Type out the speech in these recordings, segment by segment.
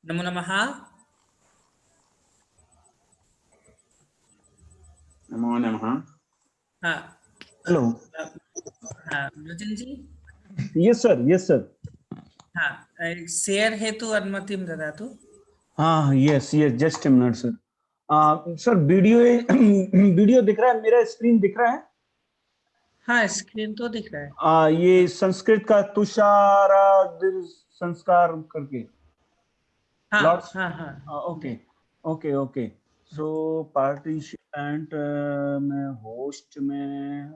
नमो नमः। नमो नमः। हाँ हेलो। हाँ Brajan ji. Yes sir, yes sir. हाँ, शेयर हेतु अनुमतिं ददातु। हाँ yes yes, just a minute sir. Sir video video दिख रहा है, मेरा स्क्रीन दिख रहा है? हाँ स्क्रीन तो दिख रहा है। ये संस्कृत का तुषारा संस्कार करके। हाँ लॉर्ड्स। हाँ हाँ ओके ओके ओके। सो पार्टिसिपेंट में होस्ट में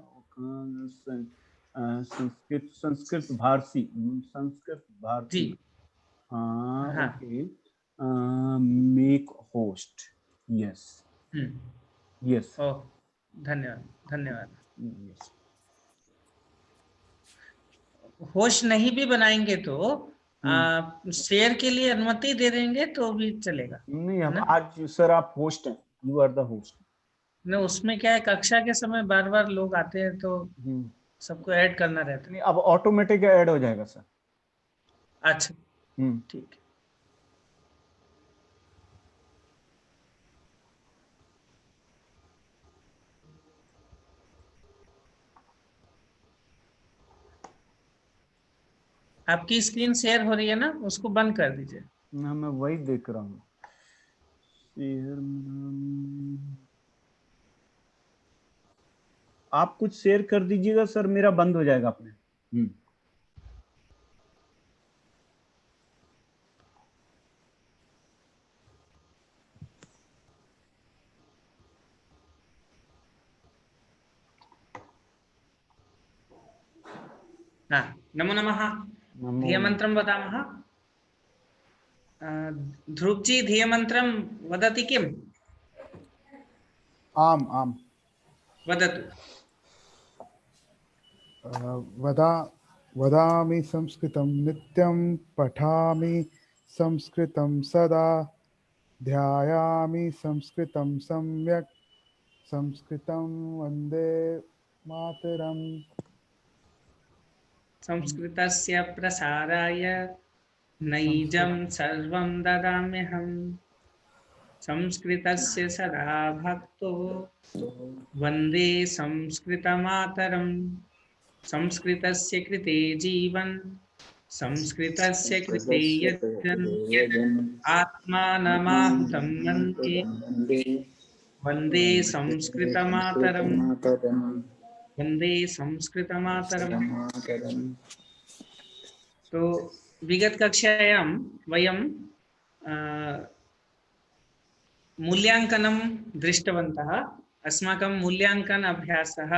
संस्कृत संस्कृत भारती जी। हाँ। Okay. Make host. Yes yes oh, धन्यवाद धन्यवाद। यस। होस्ट नहीं भी बनाएंगे तो शेयर के लिए अनुमति दे देंगे तो भी चलेगा, नहीं, है अब ना? आज सर आप होस्ट हैं, यू आर द होस्ट। ना उसमें क्या है, कक्षा के समय बार बार लोग आते हैं तो सबको ऐड करना रहता नहीं, अब ऑटोमेटिक ऐड हो जाएगा सर। है। अच्छा ठीक है। आपकी स्क्रीन शेयर हो रही है ना, उसको बंद कर दीजिए। ना, मैं वही देख रहा हूँ। आप कुछ शेयर कर दीजिएगा सर, मेरा बंद हो जाएगा अपने। हाँ, नमो नमः। ध्येयमन्त्रं वदामः। ध्रुव जी ध्येयमन्त्रं वदति किम्? आम् आम्। वदतु। वदामि संस्कृतं नित्यं, पठामि संस्कृतं सदा, ध्यायामि संस्कृतं सम्यक्, संस्कृतं वन्दे मातरम्। संस्कृतस्य प्रसाराय नैजं सर्वं ददाम्यहम्। संस्कृतस्य सदा भक्तो वन्दे संस्कृतमातरम्। संस्कृतस्य कृते जीवन् संस्कृतस्य कृते यजन् आत्मानमाहुतं मन्ये वन्दे संस्कृतमातरम्। वन्दे संस्कृतमातरम्। तो विगत कक्षायां वयं मूल्यांकनं दृष्टवन्तः। अस्माकं मूल्यांकन अभ्यासः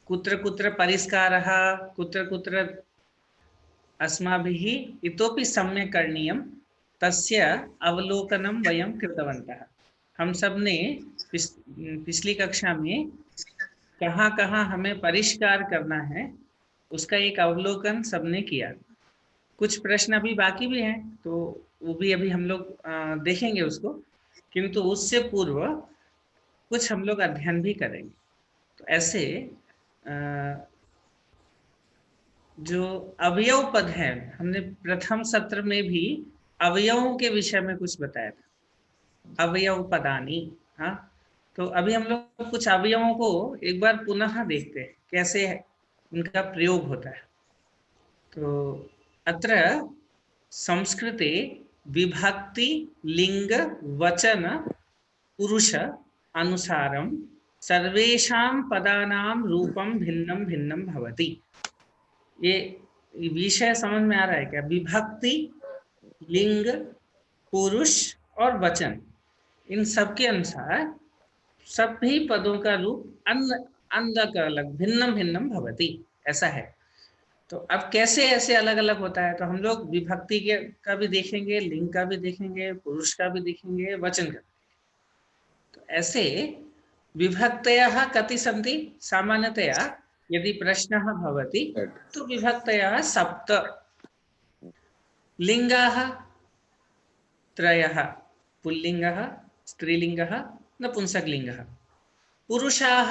कुत्र कुत्र परिष्कारः, कुत्र कुत्र अस्माभिः इतोपि सम्यक् करणीयं, तस्य अवलोकनं वयं कृतवन्तः। हम सब ने पिछली कक्षा में कहाँ कहाँ हमें परिष्कार करना है उसका एक अवलोकन सबने किया। कुछ प्रश्न अभी बाकी भी हैं तो वो भी अभी हम लोग देखेंगे उसको, किंतु उससे पूर्व कुछ हम लोग अध्ययन भी करेंगे। तो ऐसे जो अवयव पद है, हमने प्रथम सत्र में भी अवयवों के विषय में कुछ बताया था, अवयव पदानी। हाँ, तो अभी हम लोग कुछ अवयवों को एक बार पुनः देखते हैं कैसे उनका प्रयोग होता है। तो अत्र संस्कृते विभक्ति लिंग वचन पुरुष अनुसारं सर्वेषां पदानां रूपं भिन्नं भिन्नं भवति। ये विषय समझ में आ रहा है क्या? विभक्ति, लिंग, पुरुष और वचन, इन सब के अनुसार सभी पदों का रूप अलग अलग भिन्नं भिन्नं भवति, ऐसा है। तो अब कैसे ऐसे अलग अलग होता है? तो हम लोग विभक्ति के का भी देखेंगे, लिंग का भी देखेंगे, पुरुष का भी देखेंगे, वचन का। तो ऐसे विभक्तयः कति सन्ति? सामान्यतया यदि प्रश्नः भवति तो विभक्तयः 7, लिंगाः त्रयः, पुल्लिंगः, स्त्रीलिंगः, नपुंसकलिंगः, पुरुषाः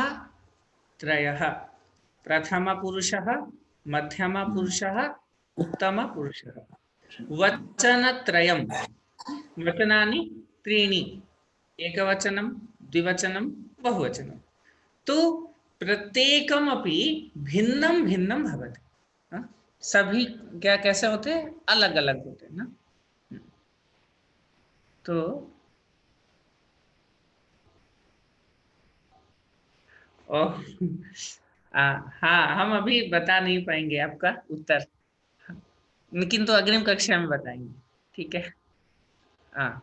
त्रयः, प्रथमपुरुषः, मध्यमपुरुषः, उत्तमपुरुषः, वचनत्रयं, वचनानि त्रीणि, एकवचनं, द्विवचनं, बहुवचनं। तो प्रत्येकम् अपि भिन्नं भिन्नं भवति। सभी क्या कैसे होते हैं? अलग अलग होते हैं ना। तो हाँ, हम अभी बता नहीं पाएंगे आपका उत्तर, लेकिन तो अग्रिम कक्षा में बताएंगे, ठीक है? हाँ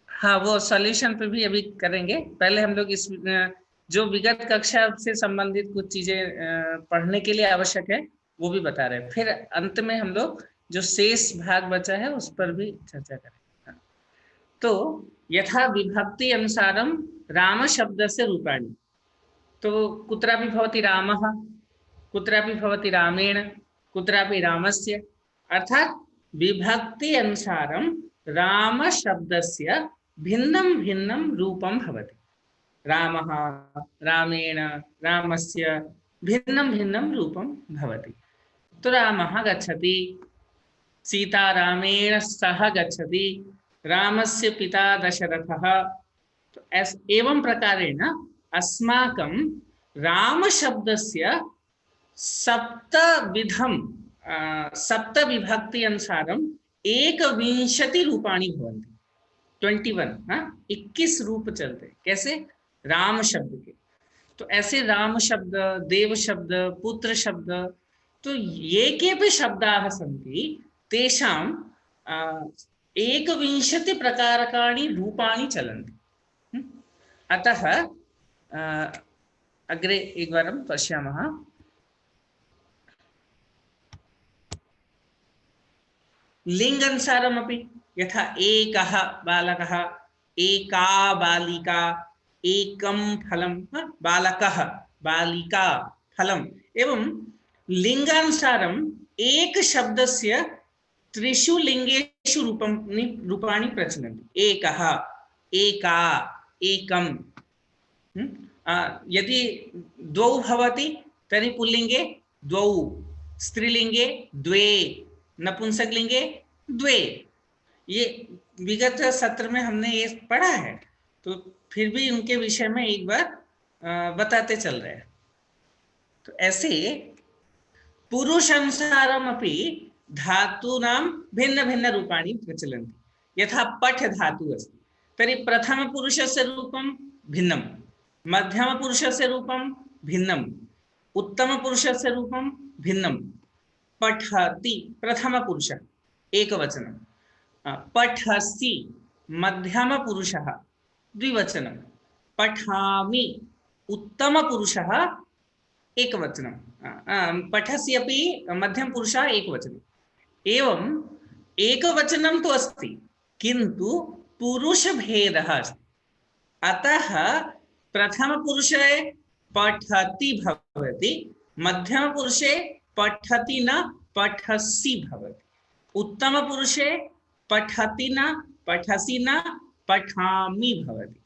हाँ, वो सॉल्यूशन पे भी अभी करेंगे। पहले हम लोग इस जो विगत कक्षा से संबंधित कुछ चीजें पढ़ने के लिए आवश्यक है वो भी बता रहे हैं। फिर अंत में हम लोग जो शेष भाग बचा है उस पर भी चर्चा करेंगे। तो यथा विभक्ति अनुसारम राम शब्द से रूपाणि, तो कुत्रापि भवति रामः, कुत्रापि भवति रामेण, कुत्रापि रामस्य, अर्थात विभक्ति अनुसारं राम शब्दस्य भिन्नं भिन्नं रूपं भवति। रामः, रामेण, रामस्य भिन्नं भिन्नं रूपं भवति। तो रामः गच्छति, सीता रामेण सह गच्छति, रामस्य पिता दशरथः। तो एवं प्रकारेण अस्माकं राम शब्दस्य सप्त विभक्ति अनुसारं 21 रूपाणि भवन्ति। 21 रूप चलते। कैसे? राम शब्द के। तो ऐसे राम शब्द, देव शब्द, पुत्र शब्द, तो ये केऽपि शब्दाः सन्ति, तेषां 21 प्रकारकाणि रूपाणि चलन्ति। अतः अग्रे एकवारं पश्यामः। लिंगानुसारमपि यथा एकः बालकः, एका बालिका, एकं फलं, बालकः, बालिका, फलम्, एवं लिंगानुसारम् एक शब्दस्य 3 लिंगेषु रूपाणि प्रचलन्ति। एकः, एका, एकं। यदि 2 भवति तर्हि पुल्लिंगे 2, स्त्रीलिंगे 2, नपुंसकलिंगे 2। ये विगत सत्र में हमने ये पढ़ा है, तो फिर भी उनके विषय में एक बार बताते चल रहे हैं। तो ऐसे पुरुष अनुसारमपि धातूनां भिन्न भिन्न रूपाणि प्रचलन्ति। यथा पठ धातु अस्ति तर्हि प्रथम पुरुषस्य रूपं भिन्नं, मध्यम पुरुषस्य रूपं भिन्नं, उत्तम पुरुषस्य रूपं भिन्नं। पठति प्रथम पुरुषः एकवचनं, पठसि मध्यम पुरुषः द्विवचनं, पठामि उत्तम पुरुषः एकवचनं, पठसि अपि मध्यम पुरुषः एकवचनं। एवं एकवचनं तु अस्ति, किन्तु पुरुषभेदः अस्ति। अतः प्रथम पुरुषे पठति भवति, मध्यम पुरुषे पठति न पठसि भवति, उत्तम पुरुषे पठति न पठसि न पठामि भवति।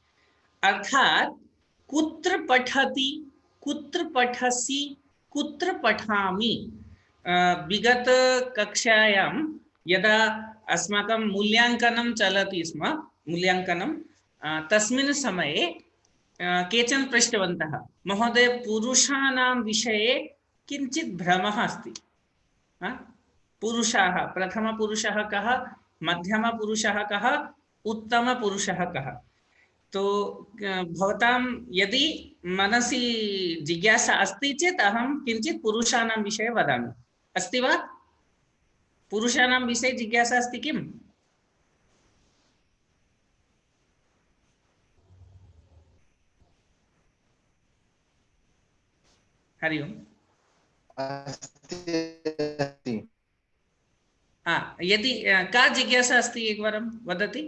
अर्थात कुत्र पठति, कुत्र पठसि, कुत्र पठामि। विगत कक्षायां यदा अस्माकं मूल्यांकनं चलति स्म, मूल्यांकनं तस्मिन् समये केचन पृष्टवन्तः, महोदय पुरुषाणां विषये किञ्चित् भ्रमः अस्ति। पुरुषाः, प्रथमपुरुषः कः, मध्यमपुरुषः कः, उत्तमपुरुषः कः। तो भवतां यदि मनसि जिज्ञासा अस्ति चेत् अहं किञ्चित् पुरुषाणां विषये वदामि। अस्ति वा? पुरुषाणां विषये जिज्ञासा अस्ति किम्? हरि ओम्। यदि का जिज्ञासा अस्ति एकवारं वदति?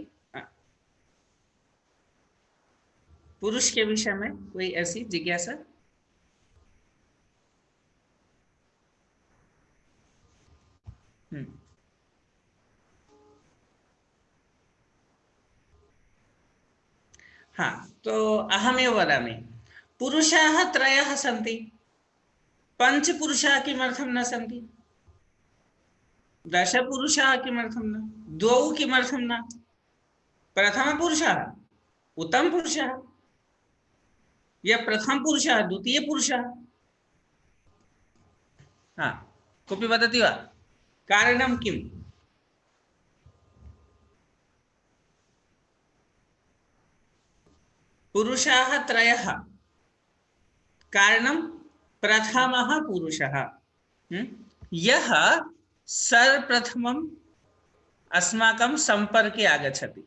पुरुष के विषय में कोई ऐसी जिज्ञासा? हाँ, तो अहमेव वदामि। पुरुषाः त्रयः सन्ति, पञ्चपुरुषाः किमर्थं न सन्ति? दशपुरुषाः किमर्थं न? द्वौ किमर्थं न? प्रथमपुरुषः, उत्तमपुरुषः, या प्रथमपुरुषः, द्वितीयपुरुषः? हाँ, कोऽपि वदति वा? कारणं किम्? पुरुषाः त्रयः, कारणं प्रथमः पुरुषः यः सर्वप्रथमम् अस्माकं सम्पर्के आगच्छति।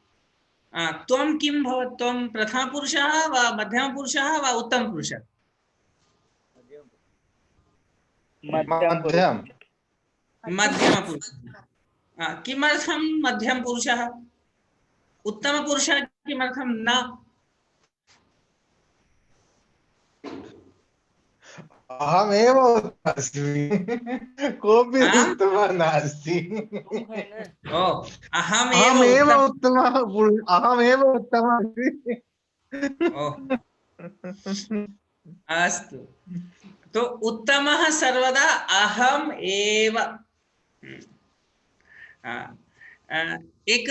त्वं किं भवति? त्वं प्रथमपुरुषः वा मध्यमपुरुषः वा उत्तमपुरुषः? मध्यमपुरुषः। किमर्थं मध्यमपुरुषः? उत्तमपुरुषः किमर्थं न? अहमेव अस्मि, कोऽपि उत्तमः नास्ति। अहमेव उत्तमः अस्मि। अस्तु, तो उत्तमः सर्वदा अहम् एव। एक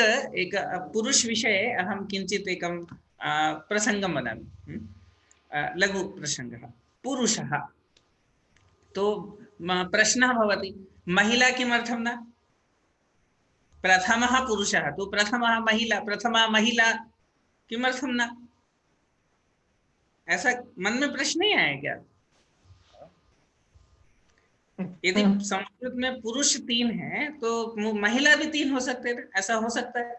पुरुष विषये अहं किञ्चित् एकं प्रसङ्गं वदामि। लघु प्रसङ्गः। पुरुषः, तो प्रश्नः भवति, महिला किमर्थं न? प्रथमः पुरुषः तो प्रथमा महिला किमर्थं न? ऐसा मन में प्रश्न नहीं आया क्या? यदि संस्कृत में पुरुष 3 है तो महिला भी 3 हो सकते थे, ऐसा हो सकता है?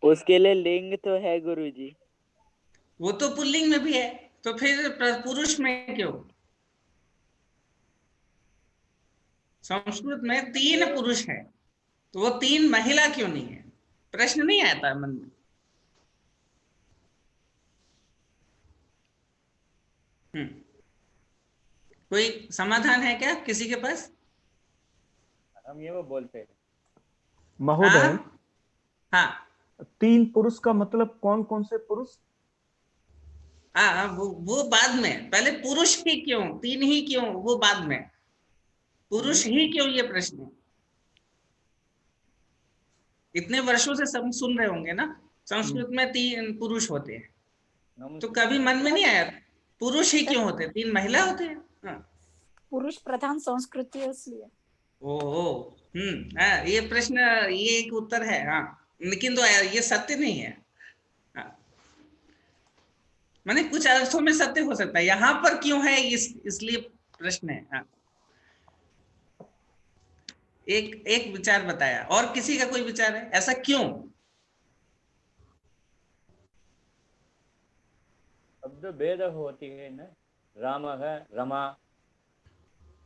उसके लिए लिंग तो है गुरुजी। वो तो पुल्लिंग में भी है, तो फिर पुरुष में क्यों? संस्कृत में 3 पुरुष है तो वो 3 महिला क्यों नहीं है? प्रश्न नहीं आता मन में। कोई समाधान है क्या किसी के पास? हम ये वो बोलते हैं महोदय। हाँ, 3 पुरुष का मतलब कौन कौन से पुरुष? वो बाद में, पहले पुरुष ही क्यों, 3 ही क्यों, वो बाद में। पुरुष ही क्यों, ये प्रश्न है। इतने वर्षों से सब सुन रहे होंगे ना, संस्कृत में 3 पुरुष होते हैं, तो कभी मन में नहीं आया पुरुष ही क्यों होते, 3 महिला होते हैं? पुरुष प्रधान संस्कृति है इसलिए। ओह, ये प्रश्न, ये एक उत्तर है। हाँ, लेकिन तो ये सत्य नहीं है। माने कुछ अर्थों में सत्य हो सकता है, यहाँ पर क्यों है इसलिए प्रश्न है। हाँ, एक विचार बताया, और किसी का कोई विचार है ऐसा क्यों? शब्द भेद होती है ना, राम है रमा।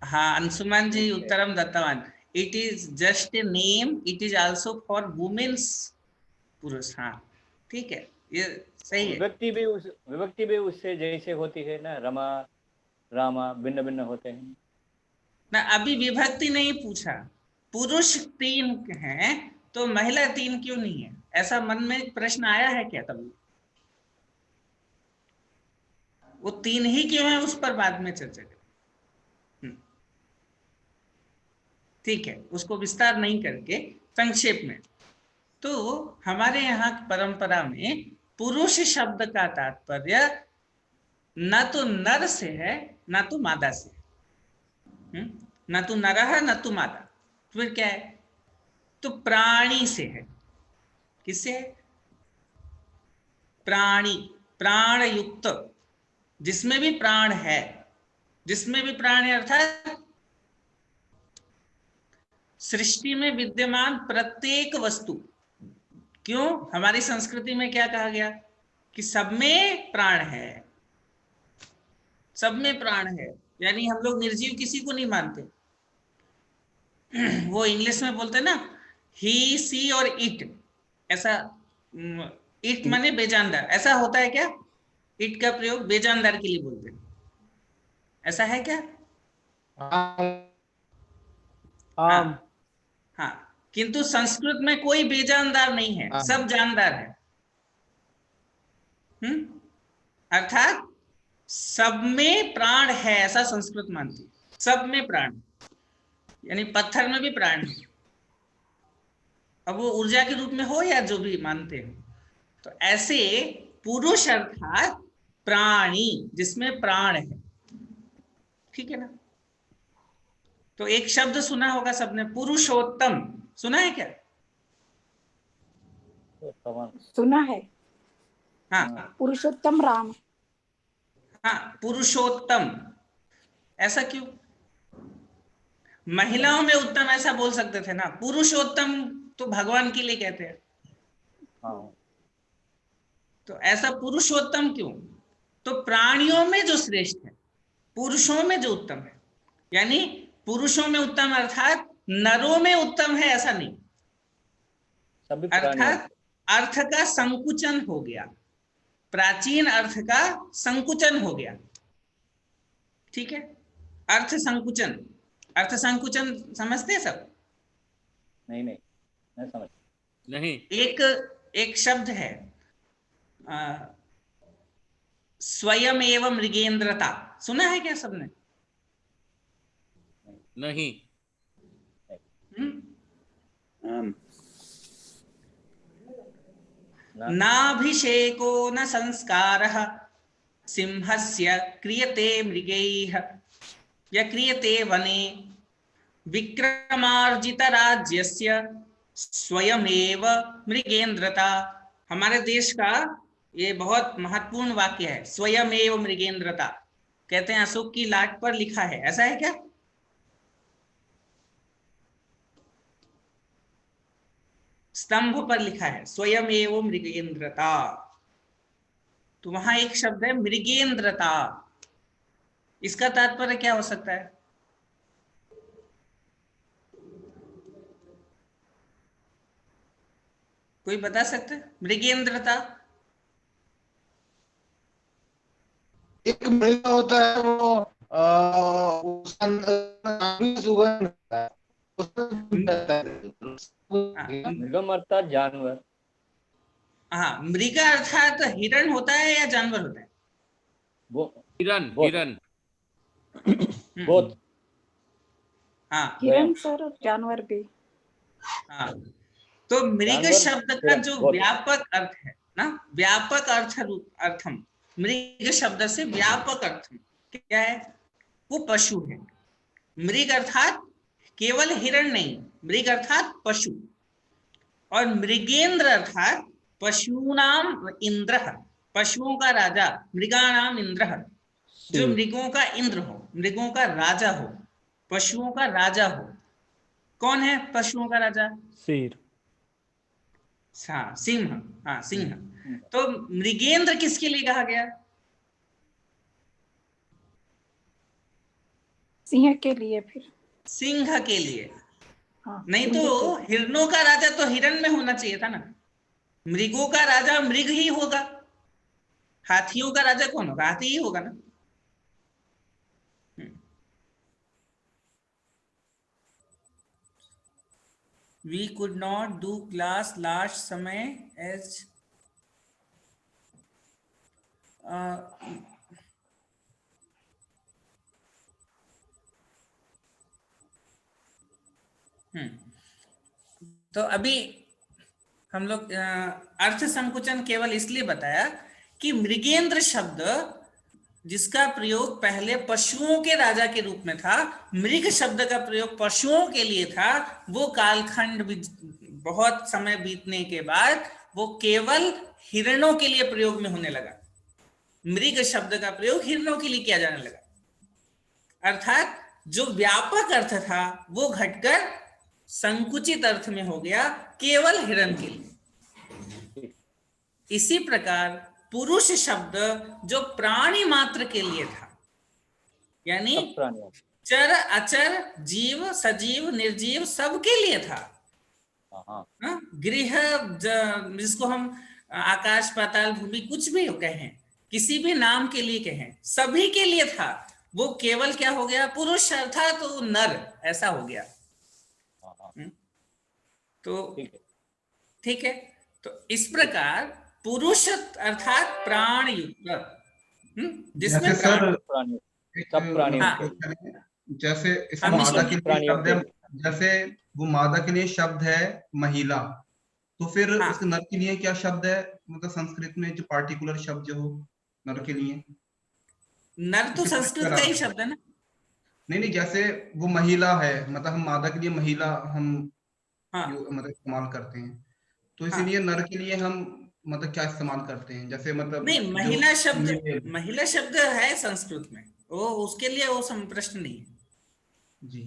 हाँ, अंशुमान जी उत्तरम दत्तवान। It is just a name, it is also for womens पुरुष। हाँ, ठीक है, ये सही है। विभक्ति भी उससे जैसे होती है ना, रमा रामा भिन्न भिन्न होते हैं ना। अभी विभक्ति नहीं पूछा, पुरुष 3 हैं तो महिला 3 क्यों नहीं है, ऐसा मन में प्रश्न आया है क्या कभी? वो 3 ही क्यों है उस पर बाद में चर्चा करें। ठीक है, उसको विस्तार नहीं करके संक्षेप में तो हमारे यहाँ की परंपरा में पुरुष शब्द का तात्पर्य न तो नर से है न तो मादा से। न तो नरः न तो मादा, फिर क्या है? तो प्राणी से है। किससे है? प्राणी, प्राण युक्त, जिसमें भी प्राण है, जिसमें भी प्राण है अर्थात सृष्टि में विद्यमान प्रत्येक वस्तु। क्यों? हमारी संस्कृति में क्या कहा गया कि सब में प्राण है, सब में प्राण है, यानी हम लोग निर्जीव किसी को नहीं मानते। वो इंग्लिश में बोलते हैं ना, ही सी और इट, ऐसा। इट माने बेजानदार, ऐसा होता है क्या? इट का प्रयोग बेजानदार के लिए बोलते हैं, ऐसा है क्या? हाँ हाँ, किंतु संस्कृत में कोई बेजानदार नहीं है, सब जानदार है। अर्थात सब में प्राण है, ऐसा संस्कृत मानती है। सब में प्राण, यानी पत्थर में भी प्राण है, अब वो ऊर्जा के रूप में हो या जो भी मानते हैं। तो ऐसे पुरुष अर्थात प्राणी, जिसमें प्राण है। ठीक है ना? तो एक शब्द सुना होगा सबने, पुरुषोत्तम, सुना है क्या? सुना है। हाँ पुरुषोत्तम राम। हाँ, पुरुषोत्तम। ऐसा क्यों? महिलाओं में उत्तम ऐसा बोल सकते थे ना, पुरुषोत्तम तो भगवान के लिए कहते हैं। हाँ। तो ऐसा पुरुषोत्तम क्यों? तो प्राणियों में जो श्रेष्ठ है, पुरुषों में जो उत्तम है, यानी पुरुषों में उत्तम अर्थात नरों में उत्तम है ऐसा नहीं, सभी प्राणियों अर्थात अर्थ का संकुचन हो गया, प्राचीन अर्थ का संकुचन हो गया। ठीक है? अर्थ संकुचन, अर्थ संकुचन समझते हैं सब? नहीं नहीं, मैं समझ नहीं। एक शब्द है स्वयं एवं मृगेंद्रता, सुना है क्या सबने? नहीं। नाभिषेको न संस्कारः सिंहस्य क्रियते मृगैः यक्रियते वने विक्रमार्जितराज्यस्य स्वयमेव मृगेंद्रता। हमारे देश का ये बहुत महत्वपूर्ण वाक्य है, स्वयमेव मृगेंद्रता। कहते हैं अशोक की लाट पर लिखा है, ऐसा है क्या? स्तंभ पर लिखा है स्वयमेव मृगेंद्रता। तो वहां एक शब्द है मृगेंद्रता, इसका तात्पर्य क्या हो सकता है? कोई बता सकते हैं? मृगेंद्रता एक मृग होता है, वो उसका नाम भी सुगंध होता है। मृगम अर्थात जानवर। हाँ, मृग अर्थात हिरण होता है या जानवर होता है? वो हिरन, बहुत। हिरन। बहुत। हाँ हिरण सर, जानवर भी। हाँ, तो मृग जानवर, शब्द का हिरन, जो बहुत। व्यापक अर्थ है ना, व्यापक अर्थम, मृग शब्द से व्यापक अर्थम क्या है? वो पशु है। मृग अर्थात केवल हिरण नहीं, मृग अर्थात पशु, और मृगेंद्र अर्थात पशुनाम इंद्र, पशुओं का राजा, मृगानाम इंद्र, जो मृगों का इंद्र हो, मृगों का राजा हो, पशुओं का राजा हो। कौन है पशुओं का राजा? शेर। हाँ, सिंह। हाँ, सिंह। तो मृगेंद्र किसके लिए कहा गया? सिंह के लिए। फिर सिंह के लिए। हाँ, नहीं सिंह तो के। हिरणों का राजा तो हिरण में होना चाहिए था ना, मृगों का राजा मृग ही होगा, हाथियों का राजा कौन होगा? हाथी ही होगा ना। We could not do class last समय as तो अभी हम लोग अर्थ संकुचन केवल इसलिए बताया कि मृगेंद्र शब्द जिसका प्रयोग पहले पशुओं के राजा के रूप में था, मृग शब्द का प्रयोग पशुओं के लिए था, वो कालखंड बहुत समय बीतने के बाद वो केवल हिरणों के लिए प्रयोग में होने लगा। मृग शब्द का प्रयोग हिरणों के लिए किया जाने लगा, अर्थात जो व्यापक अर्थ था वो घटकर संकुचित अर्थ में हो गया, केवल हिरण के लिए। इसी प्रकार पुरुष शब्द जो प्राणी मात्र के लिए था, यानी चर अचर जीव सजीव निर्जीव सबके लिए था। गृह जिसको हम आकाश पाताल भूमि कुछ भी कहें, किसी भी नाम के लिए कहें, सभी के लिए था। वो केवल क्या हो गया, पुरुष अर्थात तो नर, ऐसा हो गया। तो ठीक है, तो इस प्रकार पुरुष अर्थात प्राण युक्त, जिसमें सर प्राणी जैसे इस मादा के लिए शब्द है, जैसे वो मादा के लिए शब्द है महिला, तो फिर इस नर के लिए क्या शब्द है, मतलब संस्कृत में जो पार्टिकुलर शब्द जो हो नर के लिए? नर तो संस्कृत का ही शब्द है ना। नहीं, जैसे वो महिला है, मतलब हम मादा के लिए महिला हम मतलब इस्तेमाल करते हैं, तो इसीलिए नर के लिए हम मतलब क्या इस्तेमाल करते हैं, जैसे मतलब नहीं, महिला शब्द है संस्कृत में, वो उसके लिए वो प्रश्न नहीं है जी।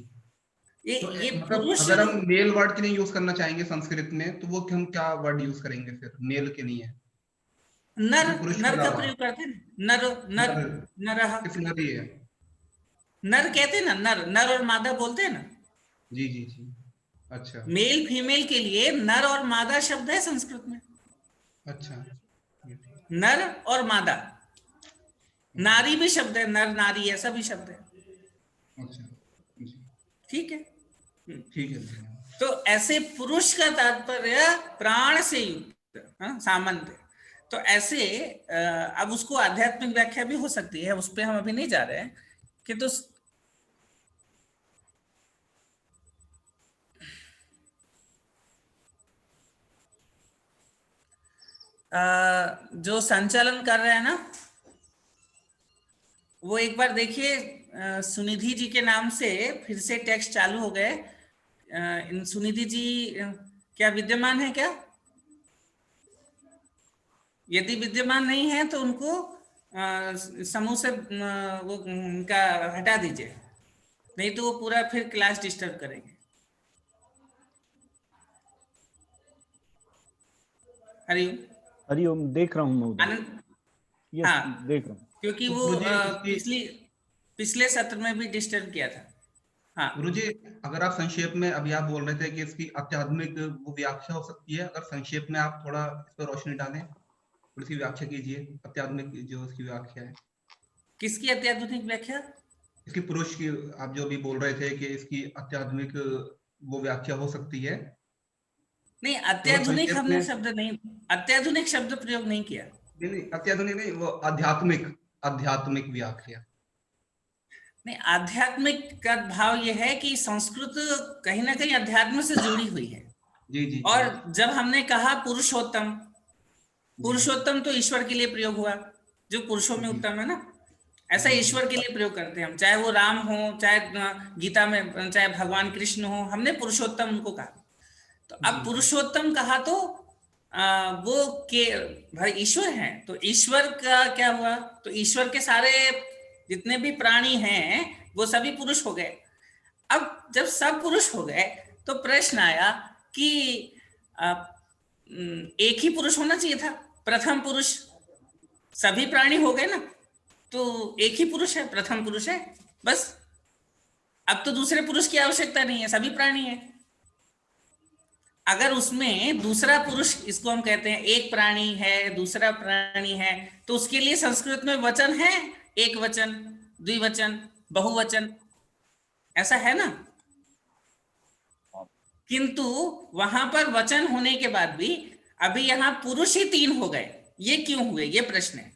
ये मतलब अगर हम मेल वर्ड के लिए यूज करना चाहेंगे संस्कृत में, तो वो हम क्या वर्ड यूज करेंगे फिर मेल के लिए? नर, नर का प्रयोग करते हैं, नर नर नरह, नरी है, नर कहते हैं ना, नर नर और मादा बोलते हैं ना। जी जी जी, अच्छा। मेल फीमेल के लिए नर और मादा शब्द है संस्कृत में। अच्छा, नर और मादा, नारी भी शब्द है, नर नारी ऐसा भी शब्द है। अच्छा, ठीक है, ठीक है। तो ऐसे पुरुष का तात्पर्य प्राण से युक्त, सामंत। तो ऐसे अब उसको आध्यात्मिक व्याख्या भी हो सकती है, उस पर हम अभी नहीं जा रहे हैं कि तो जो संचालन कर रहे हैं ना, वो एक बार देखिए, सुनिधि जी के नाम से फिर से टेक्स्ट चालू हो गए। इन सुनिधि जी क्या विद्यमान है क्या? यदि विद्यमान नहीं है तो उनको समूह से वो उनका हटा दीजिए, नहीं तो वो पूरा फिर क्लास डिस्टर्ब करेंगे। हरिओम। हरिओम, देख रहा हूँ मैं उधर। यस, हाँ, देख रहा हूँ, क्योंकि वो पिछले सत्र में भी डिस्टर्ब किया था। हाँ गुरुजी, अगर आप संक्षेप में, अभी आप बोल रहे थे कि इसकी आध्यात्मिक वो व्याख्या हो सकती है, अगर संक्षेप में आप थोड़ा इस पर रोशनी डालें, इसकी व्याख्या कीजिए, आध्यात्मिक जो इसकी व्याख्या है। किसकी आध्यात्मिक व्याख्या? इसकी पुरुष की, आप जो भी बोल रहे थे कि इसकी आध्यात्मिक वो व्याख्या हो सकती है। नहीं, अत्याधुनिक हमने शब्द नहीं, अत्याधुनिक शब्द प्रयोग नहीं किया। नहीं, अत्याधुनिक नहीं, वो आध्यात्मिक व्याख्या। नहीं, आध्यात्मिक का भाव यह है कि संस्कृत कहीं ना कहीं अध्यात्म से जुड़ी हुई है। जी जी। और जब हमने कहा पुरुषोत्तम, पुरुषोत्तम तो ईश्वर के लिए प्रयोग हुआ, जो पुरुषों में उत्तम है ना, ऐसा ईश्वर के लिए प्रयोग करते हैं हम, चाहे वो राम हो, चाहे गीता में चाहे भगवान कृष्ण हो, हमने पुरुषोत्तम उनको कहा। तो अब पुरुषोत्तम कहा तो वो के भाई ईश्वर हैं, तो ईश्वर का क्या हुआ, तो ईश्वर के सारे जितने भी प्राणी हैं वो सभी पुरुष हो गए। अब जब सब पुरुष हो गए तो प्रश्न आया कि एक ही पुरुष होना चाहिए था, प्रथम पुरुष, सभी प्राणी हो गए ना, तो एक ही पुरुष है, प्रथम पुरुष है बस। अब तो दूसरे पुरुष की आवश्यकता नहीं है, सभी प्राणी है। अगर उसमें दूसरा पुरुष, इसको हम कहते हैं एक प्राणी है, दूसरा प्राणी है, तो उसके लिए संस्कृत में वचन है, एक वचन, द्विवचन, बहुवचन, ऐसा है ना। किंतु वहां पर वचन होने के बाद भी अभी यहां पुरुष ही 3 हो गए, ये क्यों हुए, ये प्रश्न है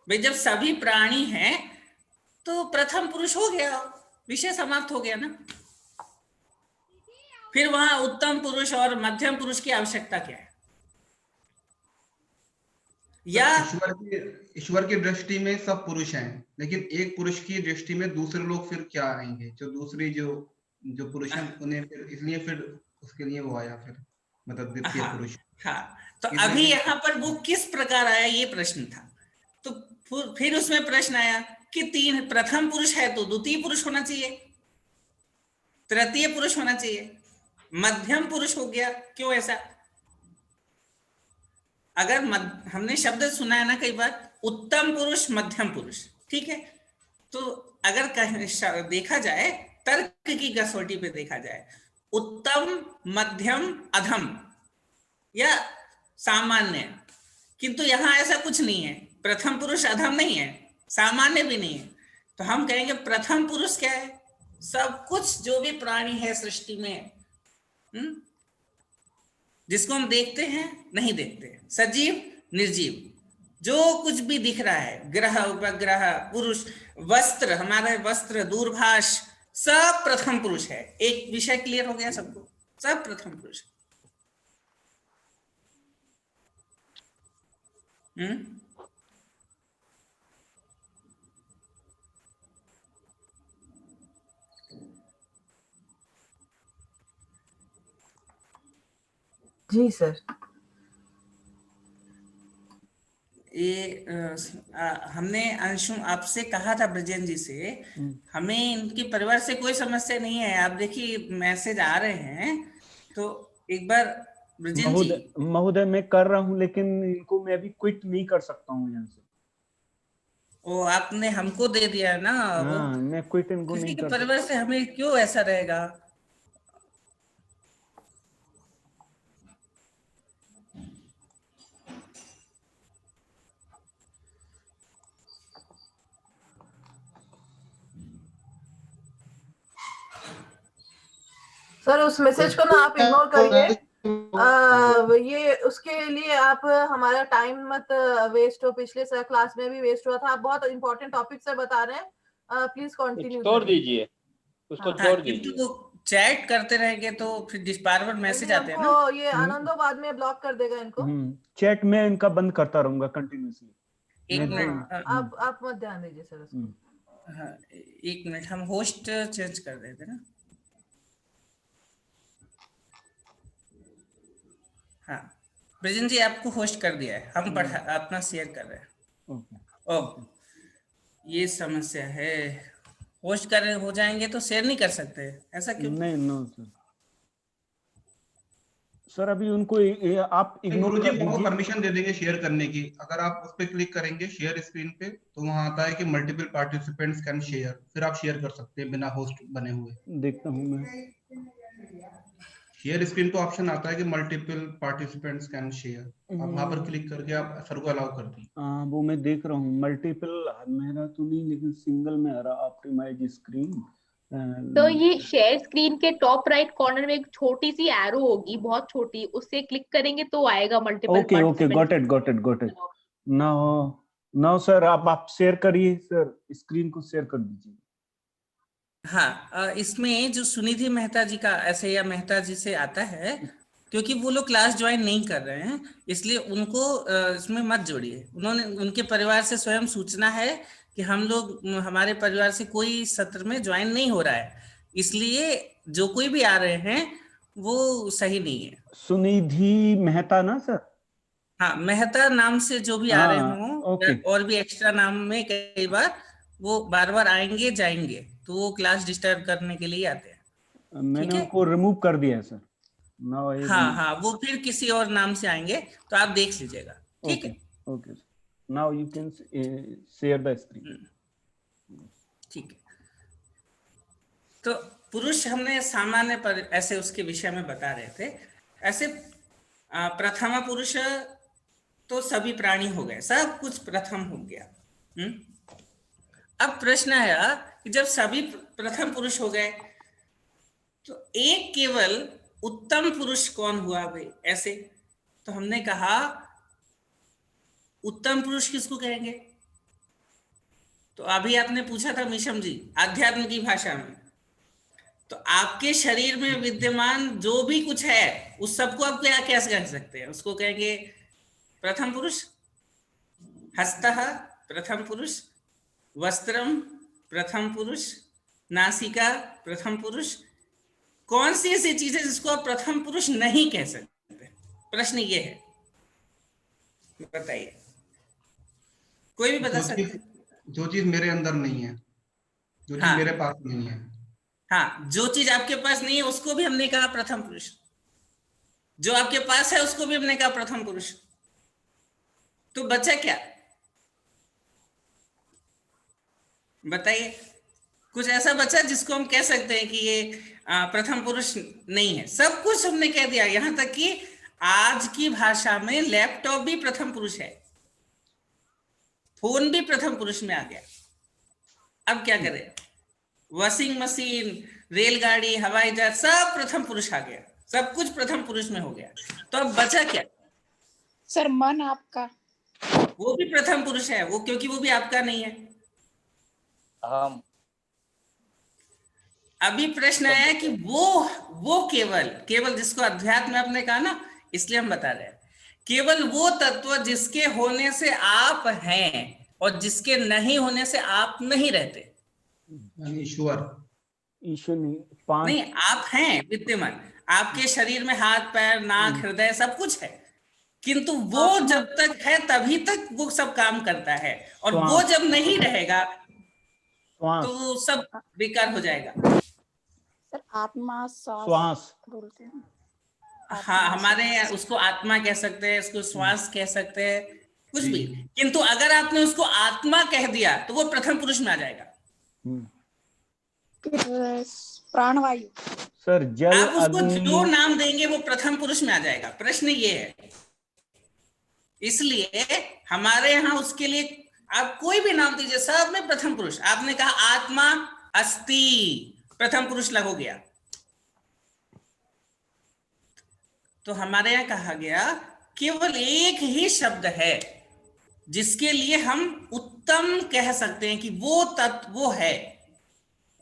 भाई। जब सभी प्राणी हैं तो प्रथम पुरुष हो गया, विषय समाप्त हो गया ना। फिर वहां उत्तम पुरुष और मध्यम पुरुष की आवश्यकता क्या है? या ईश्वर की दृष्टि में सब पुरुष हैं, लेकिन एक पुरुष की दृष्टि में दूसरे लोग फिर क्या आएंगे, जो दूसरी जो जो पुरुष हैं उन्हें फिर इसलिए फिर उसके लिए वो आया फिर मतलब द्वितीय हाँ पुरुष। हाँ, तो इसलिए अभी कि- यहाँ पर वो किस प्रकार आया ये प्रश्न था। तो फिर उसमें प्रश्न आया कि तीन प्रथम पुरुष है तो द्वितीय पुरुष होना चाहिए, तृतीय पुरुष होना चाहिए, मध्यम पुरुष हो गया, क्यों ऐसा? अगर हमने शब्द सुना है ना कई बार, उत्तम पुरुष मध्यम पुरुष, ठीक है। तो अगर देखा जाए तर्क की कसौटी पे देखा जाए, उत्तम मध्यम अधम या सामान्य, किंतु यहां ऐसा कुछ नहीं है। प्रथम पुरुष अधम नहीं है, सामान्य भी नहीं है। तो हम कहेंगे प्रथम पुरुष क्या है? सब कुछ जो भी प्राणी है सृष्टि में, जिसको हम देखते हैं नहीं देखते, सजीव निर्जीव, जो कुछ भी दिख रहा है, ग्रह उपग्रह, पुरुष, वस्त्र, हमारे वस्त्र, दूरभाष, सब प्रथम पुरुष है। एक विषय क्लियर हो गया सबको, सब प्रथम पुरुष। जी सर। ये हमने अंशु आपसे कहा था, ब्रजेन जी से, हमें इनके परिवार से कोई समस्या नहीं है। आप देखिए मैसेज आ रहे हैं, तो एक बार ब्रजेन जी। महोदय मैं कर रहा हूँ, लेकिन इनको मैं अभी क्विट नहीं कर सकता हूँ यहाँ से। वो आपने हमको दे दिया है ना। हाँ, मैं क्विट इनको किसी नहीं के कर परिवार से हमें क्यों ऐसा रहेगा? सर उस मैसेज को ना आप इग्नोर करिए। ये उसके लिए आप हमारा टाइम मत वेस्ट हो। पिछले क्लास में भी वेस्ट हुआ था। आप बहुत इंपॉर्टेंट टॉपिक सर बता रहे हैं, प्लीज कंटिन्यू छोड़ दीजिए उसको, छोड़ दीजिए। किंतु चैट करते रहेंगे तो फिर बार बार मैसेज आते हैं ना। ये आनंदो बाद में ब्लॉक कर देगा इनको। चैट में इनका बंद करता रहूंगा कंटिन्यूअसली। एक मिनट, आप मत ध्यान दीजिए सर उसको। हाँ, एक मिनट, हम होस्ट चेंज कर देते ना। हाँ, ब्रजेन जी आपको होस्ट कर दिया है, हम अपना शेयर कर रहे हैं। ओह, ये समस्या है। होस्ट कर हो जाएंगे तो शेयर नहीं कर सकते, ऐसा क्यों? नहीं, नो सर अभी उनको आप इग्नोर गुरुजी कर दीजिए। परमिशन दे देंगे शेयर करने की। अगर आप उस पर क्लिक करेंगे शेयर स्क्रीन पे, तो वहां आता है कि मल्टीपल पार्टिसिपेंट्स कैन शेयर, फिर आप शेयर कर सकते हैं बिना होस्ट बने हुए। देखता हूँ मैं। शेयर स्क्रीन पे ऑप्शन आता है कि मल्टीपल पार्टिसिपेंट्स कैन शेयर, आप वहां पर क्लिक करके आप सर को अलाउ कर दी। वो मैं देख रहा हूँ। मल्टीपल मेरा तो नहीं, लेकिन सिंगल में आ रहा। Optimise screen. तो ये शेयर स्क्रीन के टॉप राइट कॉर्नर में एक छोटी सी एरो होगी, बहुत छोटी, उससे क्लिक करेंगे तो आएगा multiple. Okay, got it. Now sir आप शेयर करिए सर, स्क्रीन को शेयर कर दीजिए। हाँ, इसमें जो सुनिधि मेहता जी का ऐसे या मेहता जी से आता है, क्योंकि वो लोग क्लास ज्वाइन नहीं कर रहे हैं, इसलिए उनको इसमें मत जोड़िए। उन्होंने, उनके परिवार से स्वयं सूचना है कि हम लोग, हमारे परिवार से कोई सत्र में ज्वाइन नहीं हो रहा है, इसलिए जो कोई भी आ रहे हैं वो सही नहीं है। सुनिधि मेहता ना सर? हाँ, मेहता नाम से जो भी आ रहे हों, और भी एक्स्ट्रा नाम में कई बार वो बार बार आएंगे जाएंगे, तो वो क्लास डिस्टर्ब करने के लिए आते हैं। मैंने उनको रिमूव कर दिया है सर। हाँ, वो फिर किसी और नाम से आएंगे, तो आप देख लीजिएगा, ठीक है? Okay, now you can share the screen. ठीक है। तो पुरुष हमने सामान्य पर ऐसे उसके विषय में बता रहे थे। ऐसे प्रथमा पुरुष तो सभी प्राणी हो गए, सब कुछ प्रथम हो गया। अब प्रश्न है कि जब सभी प्रथम पुरुष हो गए, तो एक केवल उत्तम पुरुष कौन हुआ भाई? ऐसे तो हमने कहा उत्तम पुरुष किसको कहेंगे? तो अभी आपने पूछा था मिशम जी, आध्यात्म की भाषा में, तो आपके शरीर में विद्यमान जो भी कुछ है उस सबको आप क्या कैसे कह सकते हैं? उसको कहेंगे प्रथम पुरुष। हस्तः प्रथम पुरुष, वस्त्रम प्रथम पुरुष, नासिका प्रथम पुरुष। कौन सी ऐसी चीज है जिसको आप प्रथम पुरुष नहीं कह सकते? प्रश्न ये है, बताइए, कोई भी बता सकते हैं। जो चीज मेरे अंदर नहीं है, जो चीज मेरे पास नहीं है। हाँ, जो चीज आपके पास नहीं है उसको भी हमने कहा प्रथम पुरुष, जो आपके पास है उसको भी हमने कहा प्रथम पुरुष। तो बचा क्या? बताइए, कुछ ऐसा बचा जिसको हम कह सकते हैं कि ये प्रथम पुरुष नहीं है? सब कुछ हमने कह दिया, यहां तक कि आज की भाषा में लैपटॉप भी प्रथम पुरुष है, फोन भी प्रथम पुरुष में आ गया। अब क्या करें? वॉशिंग मशीन, रेलगाड़ी, हवाई जहाज, सब प्रथम पुरुष आ गया, सब कुछ प्रथम पुरुष में हो गया। तो अब बचा क्या? सर मन आपका, वो भी प्रथम पुरुष है, वो क्योंकि वो भी आपका नहीं है। अहम। अभी प्रश्न आया कि वो केवल जिसको अध्यात्म में आपने कहा ना, इसलिए हम बता रहे हैं, केवल वो तत्व जिसके होने से आप हैं और जिसके नहीं होने से आप नहीं रहते। ईश्वर नहीं, आप हैं विद्यमान, आपके शरीर में हाथ पैर नाक हृदय सब कुछ है, किंतु वो जब तक है तभी तक वो सब काम करता है, और वो जब नहीं रहेगा तो सब बेकार हो जाएगा। सर आत्मा श्वास बोलते हैं। हाँ, हमारे यहाँ उसको आत्मा कह सकते हैं, उसको श्वास कह सकते हैं, कुछ भी। किंतु अगर आपने उसको आत्मा कह दिया तो वो प्रथम पुरुष में आ जाएगा। प्राणवायु सर, जल, आप उसको जो नाम देंगे वो प्रथम पुरुष में आ जाएगा। प्रश्न ये है, इसलिए हमारे यहाँ उसके लिए आप कोई भी नाम दीजिए, सब में प्रथम पुरुष। आपने कहा आत्मा अस्ति, प्रथम पुरुष लग हो गया। तो हमारे यहाँ कहा गया केवल एक ही शब्द है जिसके लिए हम उत्तम कह सकते हैं कि वो तत्व वो है,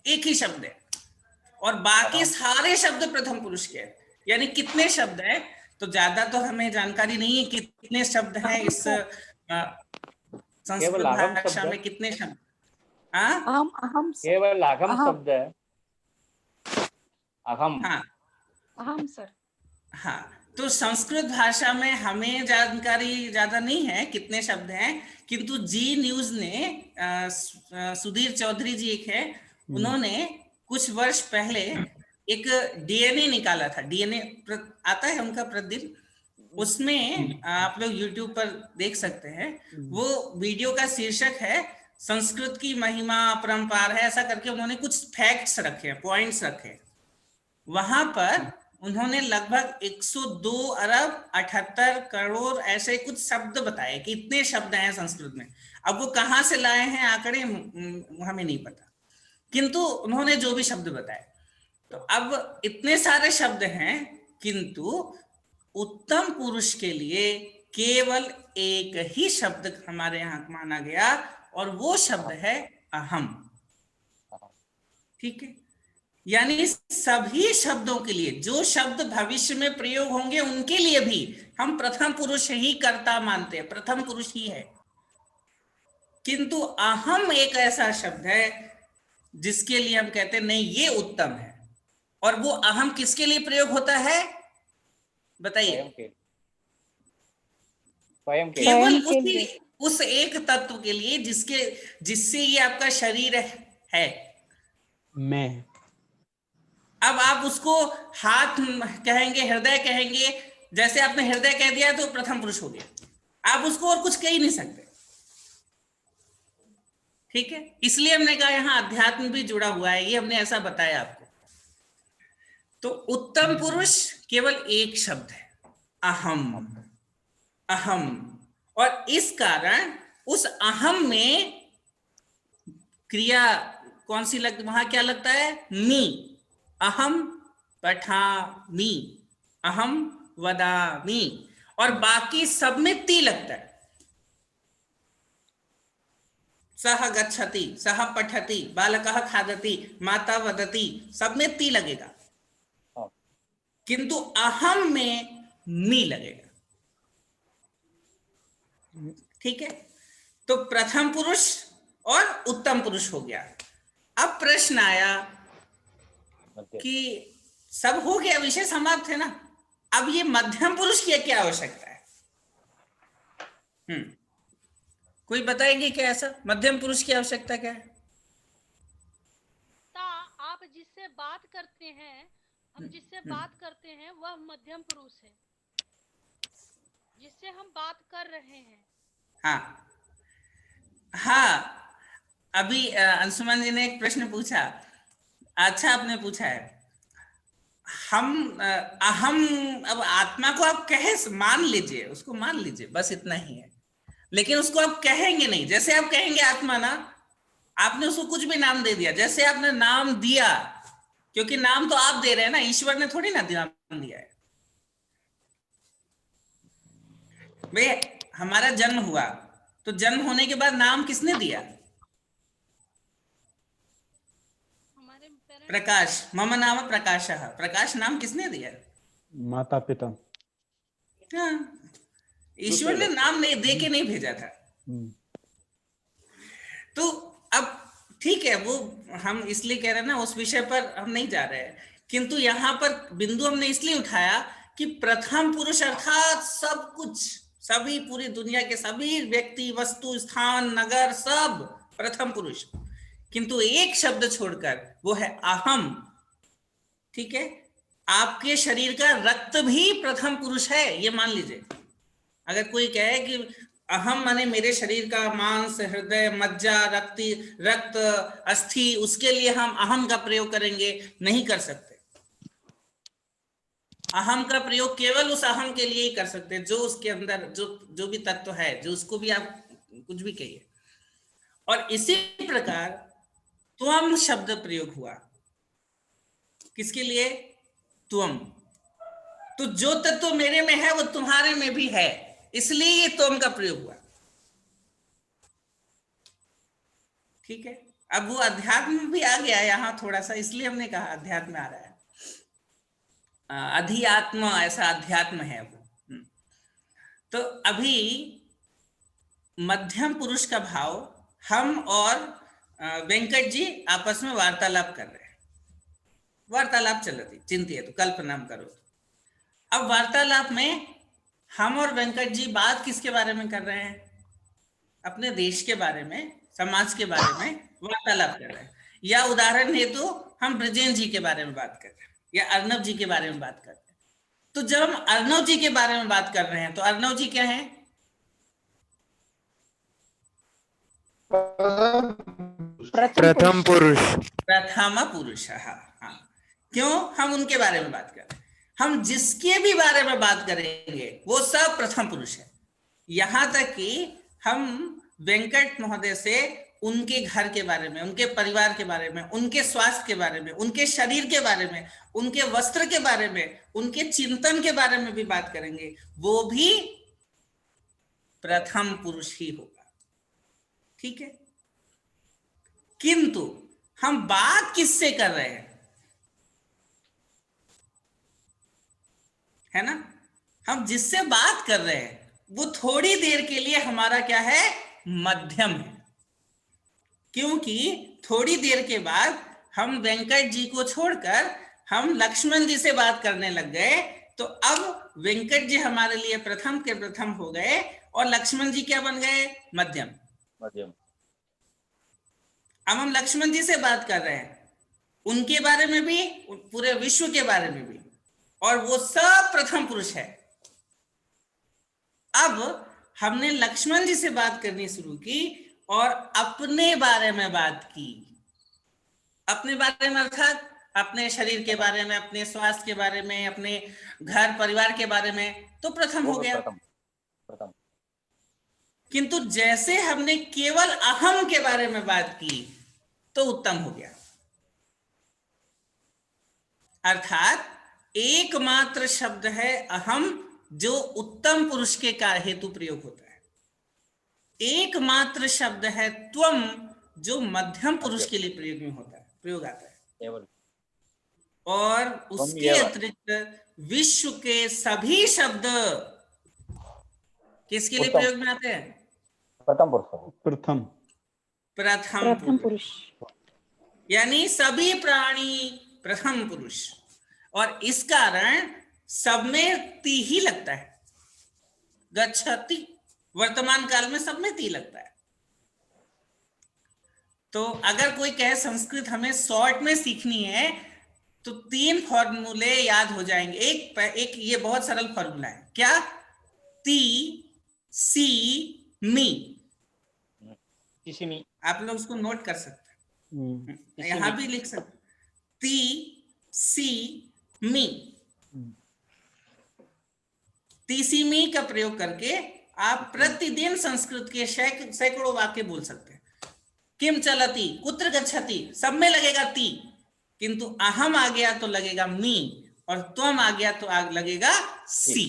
एक ही शब्द है, और बाकी सारे शब्द प्रथम पुरुष के हैं। यानी कितने शब्द हैं, तो ज्यादा तो हमें जानकारी नहीं है कितने शब्द हैं इस संस्कृत भाषा में, कितने शब्द। अहम केवल अहम शब्द है, अहम। हाँ, अहम सर। हाँ, तो संस्कृत भाषा में हमें जानकारी ज्यादा नहीं है कितने शब्द हैं, किंतु जी न्यूज ने सुधीर चौधरी जी एक है, उन्होंने कुछ वर्ष पहले एक डीएनए निकाला था। डीएनए आता है उनका प्रतिदिन, उसमें आप लोग यूट्यूब पर देख सकते हैं। वो वीडियो का शीर्षक है संस्कृत की महिमा अपरंपार है, ऐसा करके उन्होंने कुछ फैक्ट्स रखे, पॉइंट्स रखे। वहां पर उन्होंने लगभग 102 अरब 78 करोड़ ऐसे कुछ शब्द बताए कि इतने शब्द हैं संस्कृत में। अब वो कहाँ से लाए हैं आंकड़े हमें नहीं पता, किंतु उन्होंने जो भी शब्द बताए, तो अब इतने सारे शब्द हैं, किंतु उत्तम पुरुष के लिए केवल एक ही शब्द हमारे यहाँ माना गया, और वो शब्द है अहम। ठीक है, यानी सभी शब्दों के लिए जो शब्द भविष्य में प्रयोग होंगे उनके लिए भी हम प्रथम पुरुष ही कर्ता मानते हैं, प्रथम पुरुष ही है। किंतु अहम एक ऐसा शब्द है जिसके लिए हम कहते हैं नहीं ये उत्तम है। और वो अहम किसके लिए प्रयोग होता है बताइए? केवल उस एक तत्व के लिए जिससे ये आपका शरीर है। मैं, अब आप उसको हाथ कहेंगे, हृदय कहेंगे, जैसे आपने हृदय कह दिया तो प्रथम पुरुष हो गया, आप उसको और कुछ कह ही नहीं सकते। ठीक है, इसलिए हमने कहा यहाँ अध्यात्म भी जुड़ा हुआ है, ये हमने ऐसा बताया आपको। तो उत्तम पुरुष केवल एक शब्द है, अहम। अहम, और इस कारण उस अहम में क्रिया कौन सी वहां क्या लगता है? मी। अहम पठामि, अहम वदामि, और बाकी सब में ती लगता है। सह गच्छति, सह पठति, बालकः खादति, माता वदति, सब में ती लगेगा, किंतु अहम में मी लगेगा। ठीक है, तो प्रथम पुरुष और उत्तम पुरुष हो गया। अब प्रश्न आया कि सब हो गया, विषय समाप्त है ना, अब ये मध्यम पुरुष की क्या आवश्यकता है? कोई बताएंगे क्या ऐसा मध्यम पुरुष की आवश्यकता क्या है? आप जिससे बात करते हैं, हम जिससे बात करते हैं वह मध्यम पुरुष है, जिससे हम बात कर रहे हैं। हाँ हाँ, अभी अंशुमन जी ने एक प्रश्न पूछा, अच्छा आपने पूछा है, अहम, अब आत्मा को आप कहे मान लीजिए, उसको मान लीजिए, बस इतना ही है, लेकिन उसको आप कहेंगे नहीं। जैसे आप कहेंगे आत्मा ना, आपने उसको कुछ भी नाम दे दिया, जैसे आपने नाम दिया, क्योंकि नाम तो आप दे रहे हैं ना, ईश्वर ने थोड़ी ना नाम दिया है। भाई हमारा जन्म हुआ, तो जन्म होने के बाद नाम किसने दिया? प्रकाश, मम नाम प्रकाशः, प्रकाश नाम किसने दिया? माता पिता। हाँ, ईश्वर ने नाम नहीं दे के नहीं भेजा था। तो अब ठीक है, वो हम इसलिए कह रहे हैं ना, उस विषय पर हम नहीं जा रहे हैं, किंतु यहाँ पर बिंदु हमने इसलिए उठाया कि प्रथम पुरुष अर्थात सब कुछ, सभी, पूरी दुनिया के सभी व्यक्ति, वस्तु, स्थान, नगर, सब प्रथम पुरुष, किंतु एक शब्द छोड़कर, वो है अहम। ठीक है, आपके शरीर का रक्त भी प्रथम पुरुष है, ये मान लीजिए। अगर कोई कहे कि अहम माने मेरे शरीर का मांस, हृदय, मज्जा, रक्त, अस्थि, उसके लिए हम अहम का प्रयोग करेंगे, नहीं कर सकते। अहम का प्रयोग केवल उस अहम के लिए ही कर सकते हैं जो उसके अंदर जो भी तत्व है, जो उसको भी आप कुछ भी कहिए। और इसी प्रकार त्वम शब्द प्रयोग हुआ, किसके लिए? त्वम। तो जो तत्व मेरे में है वो तुम्हारे में भी है, इसलिए ये त्वम का प्रयोग हुआ। ठीक है, अब वो अध्यात्म भी आ गया यहाँ थोड़ा सा, इसलिए हमने कहा अध्यात्म आ रहा है। अधिआत्म, ऐसा अध्यात्म है वो। तो अभी मध्यम पुरुष का भाव, हम और वेंकट जी आपस में वार्तालाप कर रहे हैं, वार्तालाप चल रही, चिंतित तो कल्पना करो। अब वार्तालाप में हम और वेंकट जी बात किसके बारे में कर रहे हैं? अपने देश के बारे में, समाज के बारे में वार्तालाप कर रहे हैं। या उदाहरण हेतु हम ब्रजेन जी के बारे में बात कर रहे हैं, या अर्नव जी के बारे में बात कर रहे हैं। तो जब हम अर्नव जी के बारे में बात कर रहे हैं, तो अर्नव जी क्या है? प्रथम पुरुष। प्रथम पुरुष। हाँ, क्यों हम उनके बारे में बात कर रहे हैं? हम जिसके भी बारे में बात करेंगे वो सब प्रथम पुरुष है। यहां तक कि हम वेंकट महोदय से उनके घर के बारे में, उनके परिवार के बारे में, उनके स्वास्थ्य के बारे में, उनके शरीर के बारे में, उनके वस्त्र के बारे में, उनके चिंतन के बारे में भी बात करेंगे, वो भी प्रथम पुरुष ही होगा। ठीक है, किंतु हम बात किससे कर रहे हैं? है ना, हम जिससे बात कर रहे हैं वो थोड़ी देर के लिए हमारा क्या है? मध्यम है। क्योंकि थोड़ी देर के बाद हम वेंकट जी को छोड़कर हम लक्ष्मण जी से बात करने लग गए, तो अब वेंकट जी हमारे लिए प्रथम के प्रथम हो गए और लक्ष्मण जी क्या बन गए? मध्यम। मध्यम। अब हम लक्ष्मण जी से बात कर रहे हैं, उनके बारे में भी, पूरे विश्व के बारे में भी, और वो सब प्रथम पुरुष है। अब हमने लक्ष्मण जी से बात करनी शुरू की और अपने बारे में बात की। अपने बारे में अर्थात अपने शरीर के बारे में, अपने स्वास्थ्य के बारे में, अपने घर परिवार के बारे में, तो प्रथम हो गया। प्रथम। किंतु जैसे हमने केवल अहम के बारे में बात की तो उत्तम हो गया। अर्थात एकमात्र शब्द है अहम, जो उत्तम पुरुष के हेतु प्रयोग होता है। एकमात्र शब्द है त्वम, जो मध्यम पुरुष के लिए प्रयोग में होता है, प्रयोग आता है। केवल और उसके अतिरिक्त विश्व के सभी शब्द किसके लिए प्रयोग में आते हैं? प्रथम पुरुष। प्रथम पुरुष, यानी सभी प्राणी प्रथम पुरुष। और इस कारण सब में ती ही लगता है। गच्छति वर्तमान काल में सब में ती लगता है। तो अगर कोई कहे संस्कृत हमें शॉर्ट में सीखनी है तो 3 फॉर्मूले याद हो जाएंगे। एक ये बहुत सरल फॉर्मूला है, क्या? ती, सी, मी। आप लोग उसको नोट कर सकते हैं, यहां भी लिख सकते। ती, सी, मी। ती, सी, मी का प्रयोग करके आप प्रतिदिन संस्कृत के सैकड़ों वाक्य बोल सकते हैं। किम चलती, कुत्र गच्छति, सब में लगेगा ती, किंतु अहम आ गया तो लगेगा मी, और त्वम आ गया तो लगेगा सी।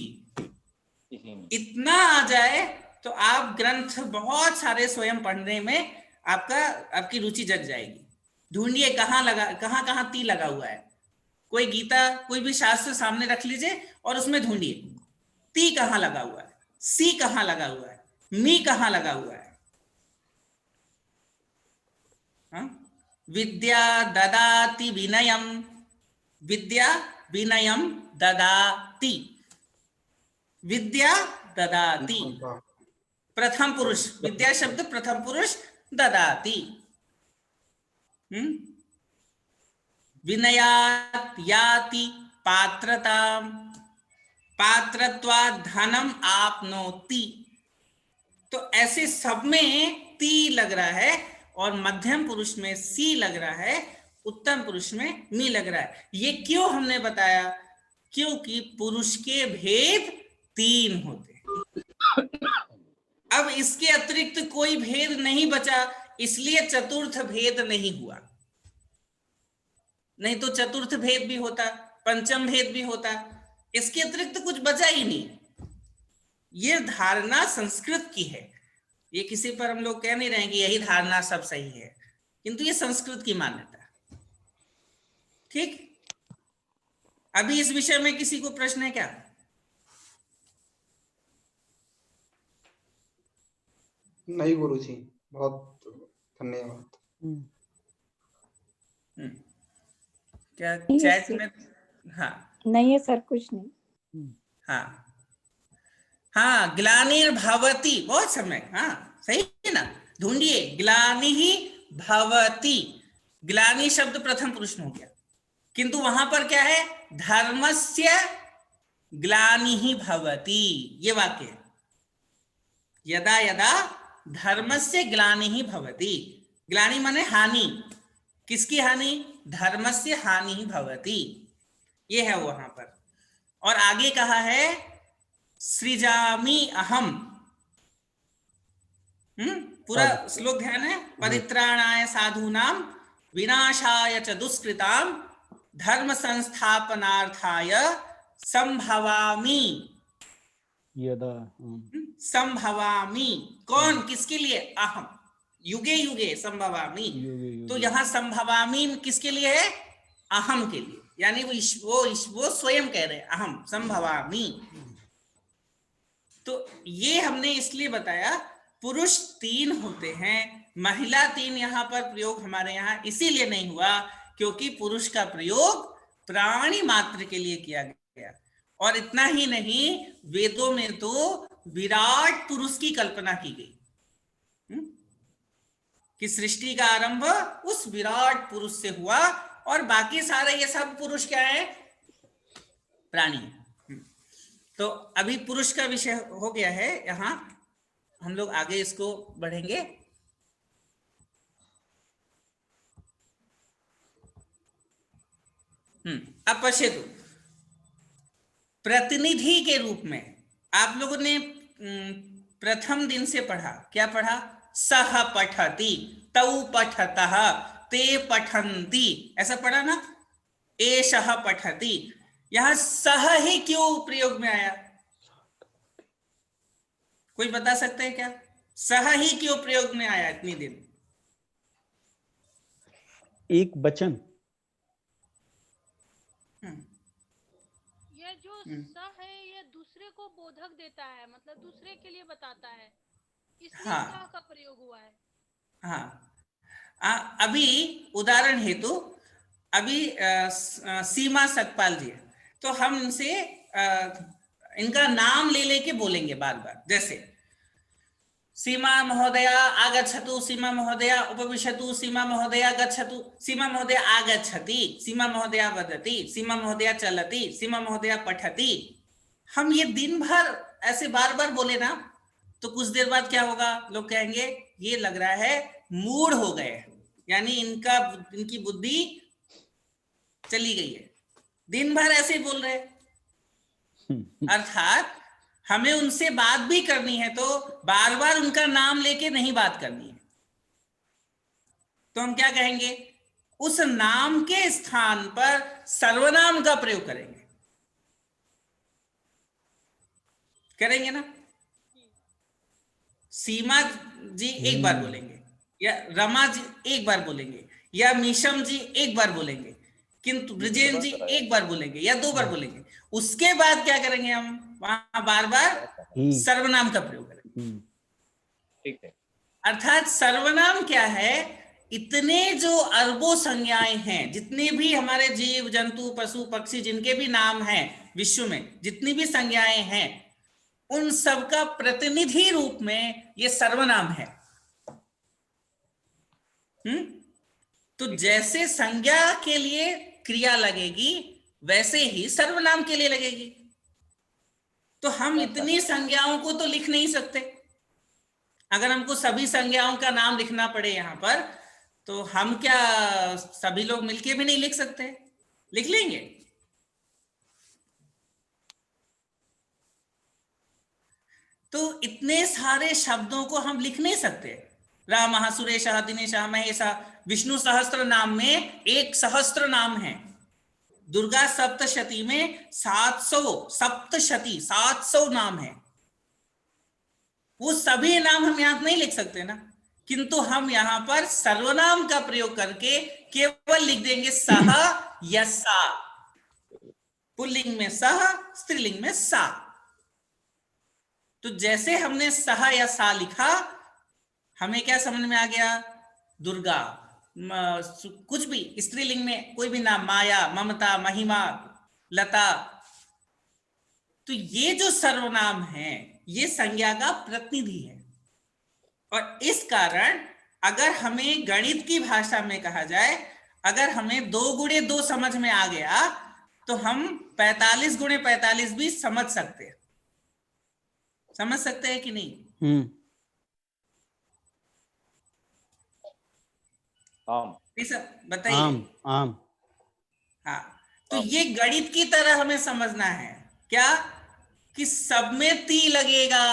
इतना आ जाए तो आप ग्रंथ बहुत सारे स्वयं पढ़ने में आपकी रुचि जग जाएगी। ढूंढिए कहाँ ती लगा हुआ है। कोई गीता, कोई भी शास्त्र सामने रख लीजिए और उसमें ढूंढिए ती कहाँ लगा हुआ है, सी कहाँ लगा हुआ है, मी कहाँ लगा हुआ है। विद्या ददाति विनयम, विद्या विनयम ददाति, विद्या ददाति। प्रथम पुरुष, विद्या शब्द प्रथम पुरुष, ददाति। विनयात् याति पात्रताम, पात्रत्वात् धनम आपनोति। तो ऐसे सब में ती लग रहा है, और मध्यम पुरुष में सी लग रहा है, उत्तम पुरुष में मी लग रहा है। ये क्यों हमने बताया? क्योंकि पुरुष के भेद 3 होते हैं। अब इसके अतिरिक्त कोई भेद नहीं बचा, इसलिए चतुर्थ भेद नहीं हुआ। नहीं तो चतुर्थ भेद भी होता, पंचम भेद भी होता, इसके अतिरिक्त कुछ बचा ही नहीं। ये धारणा संस्कृत की है, ये किसी पर हम लोग कह नहीं रहे कि यही धारणा सब सही है, किंतु ये संस्कृत की मान्यता है। ठीक, अभी इस विषय में किसी को प्रश्न है क्या? नहीं गुरुजी, बहुत धन्यवाद। क्या चैट में? हाँ नहीं है सर, कुछ नहीं। हाँ हाँ, ग्लानिर्भवति, बहुत समय, हाँ सही है ना। ढूंढिए, ग्लानि ही भवति, ग्लानि शब्द प्रथम पुरुष में हो गया, किंतु वहां पर क्या है? धर्मस्य ग्लानि ही भवति, ये वाक्य है। यदा यदा धर्मस्य ग्लानि ही भवति, ग्लानि माने हानि, किसकी हानि? धर्मस्य हानि ही भवति, ये है वहां पर। और आगे कहा है सृजामि अहम। पूरा श्लोक ध्यान है। परित्राणाय साधूनां विनाशाय च दुष्कृतां धर्म संस्थापनार्थाय संभवामि। संभवामि कौन, किसके लिए? अहम, युगे युगे संभवामि। तो यहाँ संभवामि किसके लिए है? अहम के लिए, यानी वो स्वयं कह रहे हैं अहम संभवामि। तो ये हमने इसलिए बताया, पुरुष 3 होते हैं, महिला 3 यहाँ पर प्रयोग हमारे यहाँ इसीलिए नहीं हुआ क्योंकि पुरुष का प्रयोग प्राणी मात्र के लिए किया गया। और इतना ही नहीं, वेदों में तो विराट पुरुष की कल्पना की गई कि सृष्टि का आरंभ उस विराट पुरुष से हुआ, और बाकी सारे ये सब पुरुष क्या है? प्राणी। तो अभी पुरुष का विषय हो गया है, यहाँ हम लोग आगे इसको बढ़ेंगे। अब पश्यतु, प्रतिनिधि के रूप में आप लोगों ने प्रथम दिन से पढ़ा, क्या पढ़ा? सह पठति, तौ पठतः, ते पठन्ति, ऐसा पढ़ा ना? एषः पठति। यहां सह ही क्यों प्रयोग में आया? कोई बता सकते हैं क्या? सह ही क्यों प्रयोग में आया इतनी दिन? एक वचन। ये जो स है ये दूसरे को बोधक देता है, मतलब दूसरे के लिए बताता है, इसलिए हाँ। स का प्रयोग हुआ है। हाँ, अभी उदाहरण हेतु अभी सीमा सतपाल जी है, तो हम इनसे इनका नाम ले लेके बोलेंगे बार बार, जैसे सीमा महोदया आगच्छतु, सीमा महोदया उपविशतु, सीमा महोदया गच्छतु, सीमा महोदया आगच्छति, सीमा महोदया वदति, सीमा महोदया चलति, सीमा महोदया पठति। हम ये दिन भर ऐसे बार बार बोले ना, तो कुछ देर बाद क्या होगा, लोग कहेंगे ये लग रहा है मूड हो गए, यानी इनकी बुद्धि चली गई है, दिन भर ऐसे ही बोल रहे। अर्थात हमें उनसे बात भी करनी है तो बार बार उनका नाम लेके नहीं बात करनी है, तो हम क्या कहेंगे, उस नाम के स्थान पर सर्वनाम का प्रयोग करेंगे, करेंगे ना। सीमा जी एक बार बोलेंगे, या रमा जी एक बार बोलेंगे, या मीशम जी एक बार बोलेंगे, किंतु ब्रजेन जी एक बार बोलेंगे या 2 बार बोलेंगे। उसके बाद क्या करेंगे, हम वहां बार बार सर्वनाम का प्रयोग करेंगे। ठीक है। अर्थात सर्वनाम क्या है, इतने जो अरबों संज्ञाएं हैं, जितने भी हमारे जीव जंतु पशु पक्षी जिनके भी नाम हैं विश्व में, जितनी भी संज्ञाएं हैं, उन सबका प्रतिनिधि रूप में ये सर्वनाम है। तो जैसे संज्ञा के लिए क्रिया लगेगी वैसे ही सर्वनाम के लिए लगेगी। तो हम इतनी संज्ञाओं को तो लिख नहीं सकते। अगर हमको सभी संज्ञाओं का नाम लिखना पड़े यहाँ पर, तो हम क्या सभी लोग मिलके भी नहीं लिख सकते? लिख लेंगे। तो इतने सारे शब्दों को हम लिख नहीं सकते। रामः, सुरेशः, दिनेशः, महेशः, विष्णु सहस्त्र नाम में 1 सहस्त्र नाम है। दुर्गा सप्तशती में 700 नाम है। वो सभी नाम हम यहाँ नहीं लिख सकते ना, किंतु हम यहाँ पर सर्वनाम का प्रयोग करके केवल लिख देंगे सह या सा। पुल्लिंग में सह, स्त्रीलिंग में सा। तो जैसे हमने सह या सा लिखा, हमें क्या समझ में आ गया, दुर्गा, कुछ भी स्त्रीलिंग में कोई भी नाम, माया, ममता, महिमा, लता, तो ये जो सर्वनाम है ये संज्ञा का प्रतिनिधि है। और इस कारण अगर हमें गणित की भाषा में कहा जाए, अगर हमें 2 गुणे 2 समझ में आ गया, तो हम 45 गुणे 45 भी समझ सकते हैं। समझ सकते हैं कि नहीं? बताइए। आम। हाँ, तो ये गणित की तरह हमें समझना है क्या, कि सब में ती लगेगा,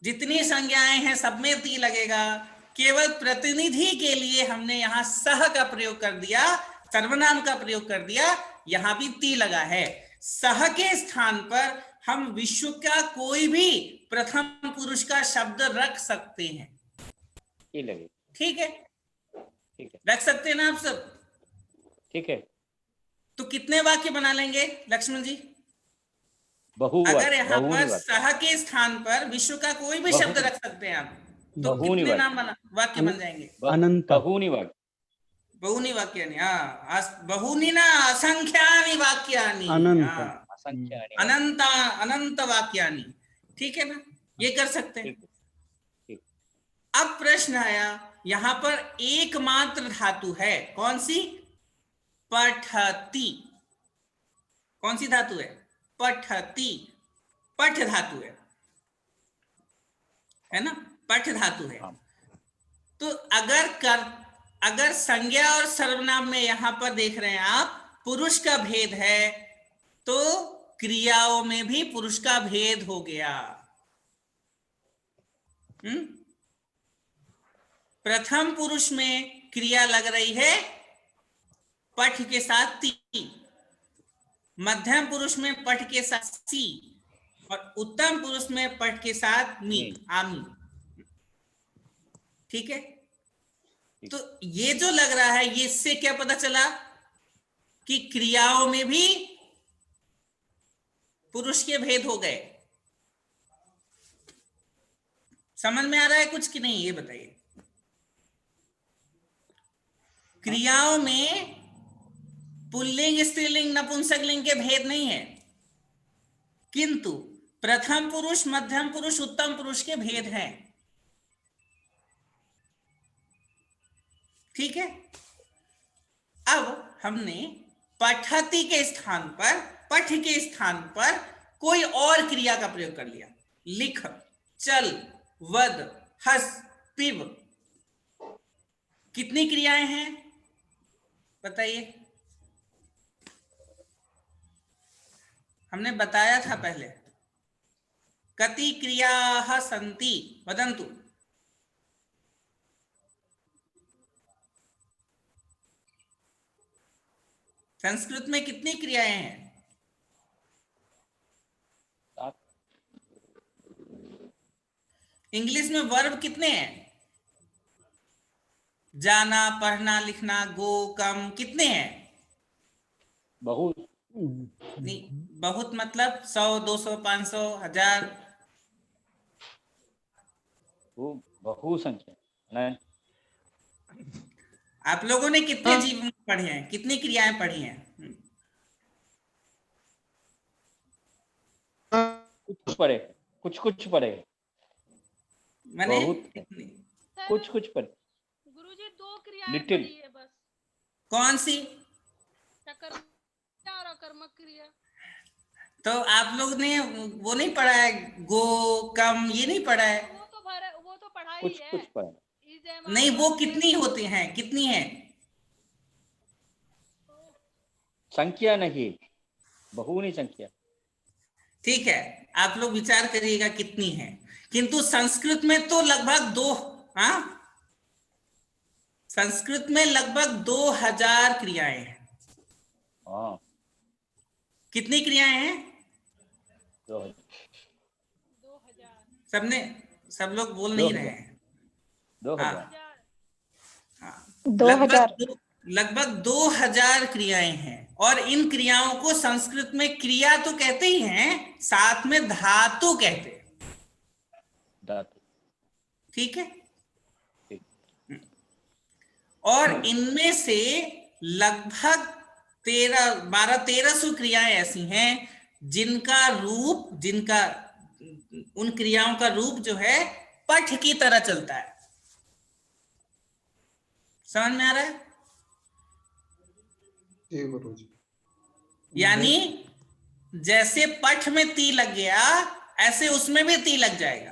जितनी संज्ञाएं हैं सब में ती लगेगा। केवल प्रतिनिधि के लिए हमने यहाँ सह का प्रयोग कर दिया, सर्वनाम का प्रयोग कर दिया, यहाँ भी ती लगा है। सह के स्थान पर हम विश्व का कोई भी प्रथम पुरुष का शब्द रख सकते हैं। ठीक है, रख सकते हैं ना आप सब? ठीक है। तो कितने वाक्य बना लेंगे लक्ष्मण जी? बहुवाक्य। अगर यहाँ पर सह के स्थान पर विश्व का कोई भी शब्द रख सकते हैं आप, तो कितने नाम वाक्य बन जाएंगे? अनंत। बहुनी वाक्य। बहुनी वाक्यानि, बहुनी ना असंख्यानि वाक्यानि, अनंत वाक्यानि। ठीक है ना, ये कर सकते हैं। अब प्रश्न आया, यहां पर एकमात्र धातु है, कौन सी? पठति। कौन सी धातु है? पठति। पठ धातु है ना, पठ धातु है। तो अगर संज्ञा और सर्वनाम में यहां पर देख रहे हैं आप, पुरुष का भेद है, तो क्रियाओं में भी पुरुष का भेद हो गया। प्रथम पुरुष में क्रिया लग रही है पठ के साथ ती, मध्यम पुरुष में पठ के साथ सी, और उत्तम पुरुष में पठ के साथ मी, आमी। ठीक है, तो ये जो लग रहा है, ये इससे क्या पता चला कि क्रियाओं में भी पुरुष के भेद हो गए। समझ में आ रहा है कुछ कि नहीं, ये बताइए। क्रियाओं में पुल्लिंग, स्त्रीलिंग, नपुंसकलिंग के भेद नहीं है, किंतु प्रथम पुरुष, मध्यम पुरुष, उत्तम पुरुष के भेद हैं। ठीक है, अब हमने पठति के स्थान पर, पठ के स्थान पर कोई और क्रिया का प्रयोग कर लिया। लिख, चल, वद, हस, पिब, कितनी क्रियाएं हैं बताइए? हमने बताया था पहले, कति क्रियाः सन्ति, वदन्तु। संस्कृत में कितनी क्रियाएं हैं? इंग्लिश में वर्ब कितने हैं? जाना, पढ़ना, लिखना, गो, कम, कितने हैं? बहुत। नहीं, बहुत मतलब 100, 200, 500, 1000? वो बहु संख्या नहीं। आप लोगों ने कितने जीवन पढ़े हैं, कितनी क्रियाएं पढ़ी हैं? कुछ पढ़े, कुछ पढ़े, मैंने कुछ पढ़े। गुरुजी 2 क्रियाएं लिटिल। पढ़ी है बस। कौन सी? सकर्मक और अकर्मक क्रिया। तो आप लोग ने वो नहीं पढ़ा है, गो, कम, ये नहीं पढ़ा है? वो तो पढ़ा ही कुछ है। कुछ पढ़े नहीं, वो कितनी होती हैं, कितनी है? संख्या नहीं, बहुनी संख्या। ठीक है, आप लोग विचार करिएगा कितनी है, किंतु संस्कृत में तो लगभग 2, हाँ, संस्कृत में लगभग 2000 क्रियाएं हैं। हाँ, कितनी क्रियाएं हैं? 2000। सबने, सब लोग बोल नहीं रहे हैं। 2000। लगभग 2000 क्रियाएं हैं, और इन क्रियाओं को संस्कृत में क्रिया तो कहते ही हैं, साथ में धातु कहते हैं। धातु। ठीक है, और इनमें से लगभग 1200-1300 क्रियाएं ऐसी हैं जिनका रूप, उन क्रियाओं का रूप जो है पठ की तरह चलता है। समझ में आ रहा है? यानी जैसे पठ में ती लग गया, ऐसे उसमें भी ती लग जाएगा।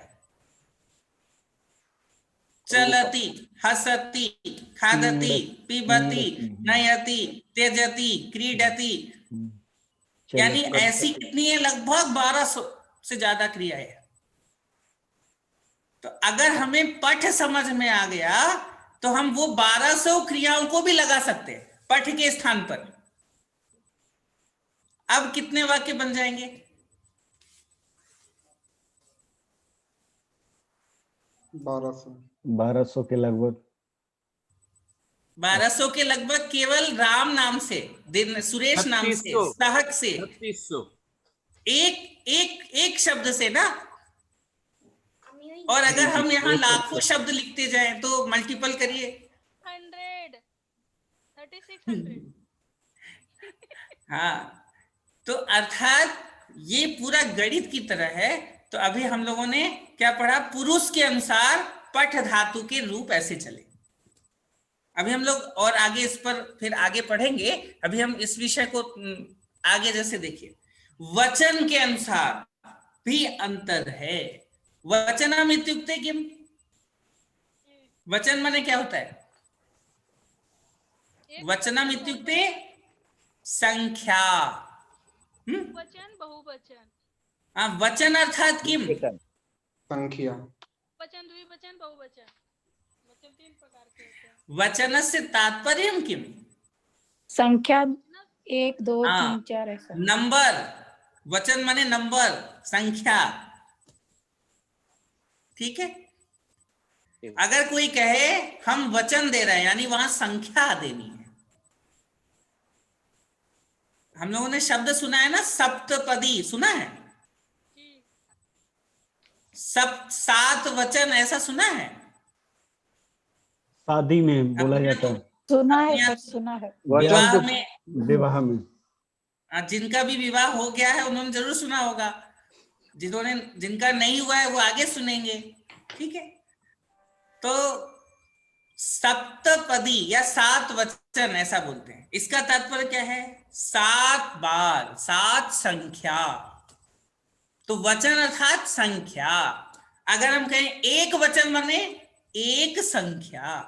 चलती, हसती, खादती, पिबती, नयति, त्यजति, क्रीडति, यानी ऐसी कितनी है? लगभग 1200 से ज्यादा क्रियाएं है। तो अगर हमें पठ समझ में आ गया तो हम वो 1200 क्रियाओं को भी लगा सकते हैं पठ के स्थान पर। अब कितने वाक्य बन जाएंगे? 1200 के लगभग। 1200 के लगभग केवल राम नाम से, सुरेश नाम से, सहक से, एक शब्द से ना। और अगर हम यहाँ लाखों शब्द लिखते जाएं तो मल्टीपल करिए। 100, 3600। हाँ, तो अर्थात ये पूरा गणित की तरह है। तो अभी हम लोगों ने क्या पढ़ा? पुरुष के अनुसार पठ धातु के रूप ऐसे चले। अभी हम लोग और आगे इस पर फिर आगे पढ़ेंगे। अभी हम इस विषय को आगे जैसे देखिए, वचन के अनुसार भी अंतर है। वचनम इत्युक्ते किम? वचन माने क्या होता है? वचनम इत्युक्ते संख्या। वचन, बहुवचन। हाँ, वचन अर्थात किम? संख्या। वचन, द्विवचन, बहुवचन। वचन 3 प्रकार के होते हैं। वचनस्य तात्पर्यम किम? संख्या 1, 2, 3, 4 ऐसा। नंबर। वचन माने नंबर, संख्या। ठीक है, अगर कोई कहे हम वचन दे रहे हैं, यानी वहां संख्या देनी है। हम लोगों ने शब्द सुना है ना, सप्तपदी सुना है, सात वचन, ऐसा सुना है? शादी में बोला जाता है, सुना है सर, सुना है। विवाह में। जिनका भी विवाह हो गया है उन्होंने जरूर सुना होगा, जिनका नहीं हुआ है वो आगे सुनेंगे, ठीक है। तो सप्तपदी या सात वचन ऐसा बोलते हैं। इसका तात्पर्य क्या है? 7 बार, 7 संख्या। तो वचन अर्थात संख्या। अगर हम कहें एक वचन माने एक संख्या,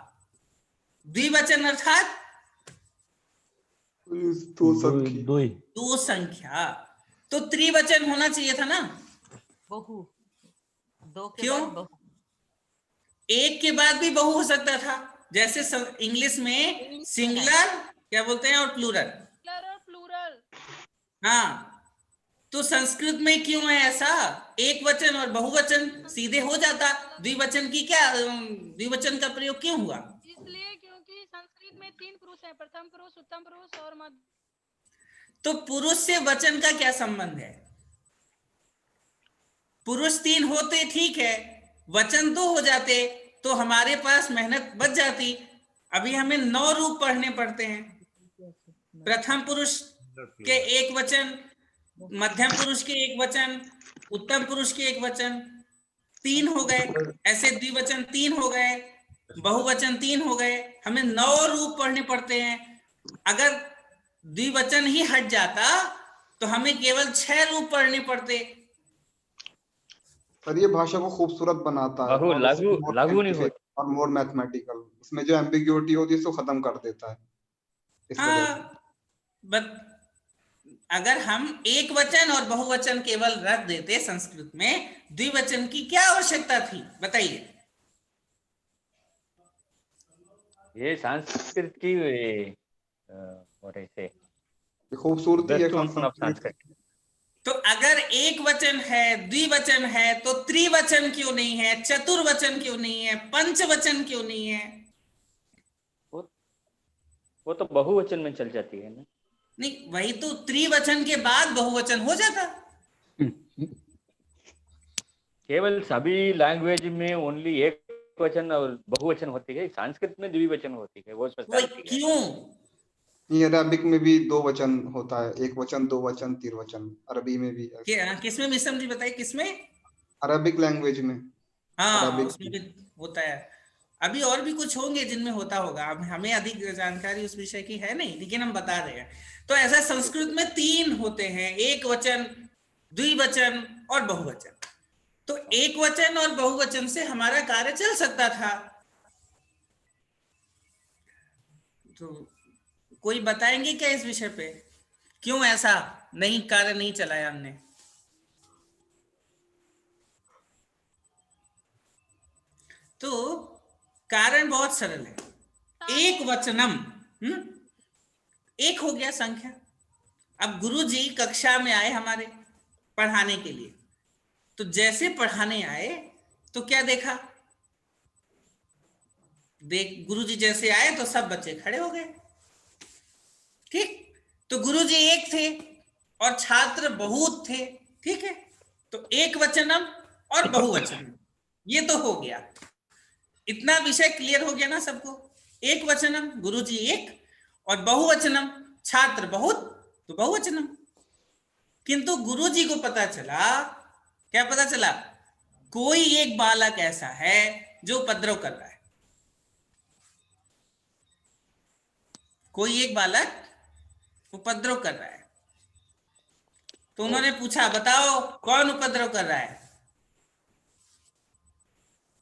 द्विवचन अर्थात दो संख्या। तो त्रिवचन होना चाहिए था ना, बहु, दो के क्यों? बाद बहु। एक के बाद भी बहु हो सकता था, जैसे इंग्लिश में सिंगुलर क्या बोलते हैं और प्लूरल। हाँ, तो संस्कृत में क्यों है ऐसा? एक वचन और बहुवचन सीधे हो जाता, द्विवचन की क्या, द्विवचन का प्रयोग क्यों हुआ? इसलिए क्योंकि संस्कृत में 3 पुरुष हैं, प्रथम पुरुष, उत्तम पुरुष और मध्य। तो पुरुष से वचन का क्या संबंध है? पुरुष 3 होते ठीक है, वचन 2 हो जाते तो हमारे पास मेहनत बच जाती। अभी हमें 9 रूप पढ़ने पड़ते हैं। प्रथम पुरुष के एक वचन, मध्यम पुरुष के एक वचन, उत्तम पुरुष के एक वचन, 3 हो गए। ऐसे द्विवचन 3 हो गए, बहुवचन 3 हो गए। हमें 9 रूप पढ़ने पड़ते हैं। अगर द्विवचन ही हट जाता तो हमें केवल 6 रूप पढ़ने पड़ते। पर ये भाषा को खूबसूरत बनाता है और लागू नहीं होता और मोर मैथमेटिकल। इसमें जो एम्बिग्यूटी होती है उसको खत्म कर देता है। हाँ, अगर हम एक वचन और बहुवचन केवल रख देते संस्कृत में, द्विवचन की क्या आवश्यकता थी बताइए? ये संस्कृत की खूबसूरती है संस्कृत। तो अगर एक वचन है, द्विवचन है, तो त्रिवचन क्यों नहीं है? चतुर्वचन क्यों नहीं है? पंचवचन क्यों नहीं है? वो तो बहुवचन में चल जाती है ना। नहीं, वही तो, त्रिवचन के बाद बहुवचन हो जाता। केवल सभी लैंग्वेज में ओनली एक वचन और बहुवचन होती है, संस्कृत में द्विवचन होती है। वो क्यों? अरबिक में भी 2 वचन होता है, एक वचन, 2 वचन, 3 वचन। अरबी में भी किसमें मिश्रम जी बताइए, किसमें? अरबिक लैंग्वेज में। हाँ, उसमें भी होता है। अभी और भी कुछ होंगे जिनमें होता होगा, अब हमें अधिक जानकारी उस विषय की है नहीं, लेकिन हम बता रहे हैं। तो ऐसा संस्कृत में 3 होते हैं, एक वचन, द्विवचन और बहुवचन। तो एक वचन और बहुवचन से हमारा कार्य चल सकता था। तो कोई बताएंगे क्या इस विषय पे, क्यों ऐसा नहीं कार्य नहीं चलाया हमने? तो कारण बहुत सरल है। एक वचनम, एक हो गया संख्या। अब गुरुजी कक्षा में आए हमारे पढ़ाने के लिए, तो जैसे पढ़ाने आए तो क्या देखा? गुरुजी जैसे आए तो सब बच्चे खड़े हो गए, ठीक। तो गुरुजी एक थे और छात्र बहुत थे, ठीक है। तो एक वचनम और बहुवचनम, ये तो हो गया। इतना विषय क्लियर हो गया ना सबको? एक वचनम गुरुजी एक और बहुवचनम छात्र बहुत, तो बहुवचनम। किंतु गुरुजी को पता चला, क्या पता चला? कोई एक बालक ऐसा है जो उपद्रव कर रहा है। कोई एक बालक उपद्रव कर रहा है। तो उन्होंने पूछा, बताओ कौन उपद्रव कर रहा है,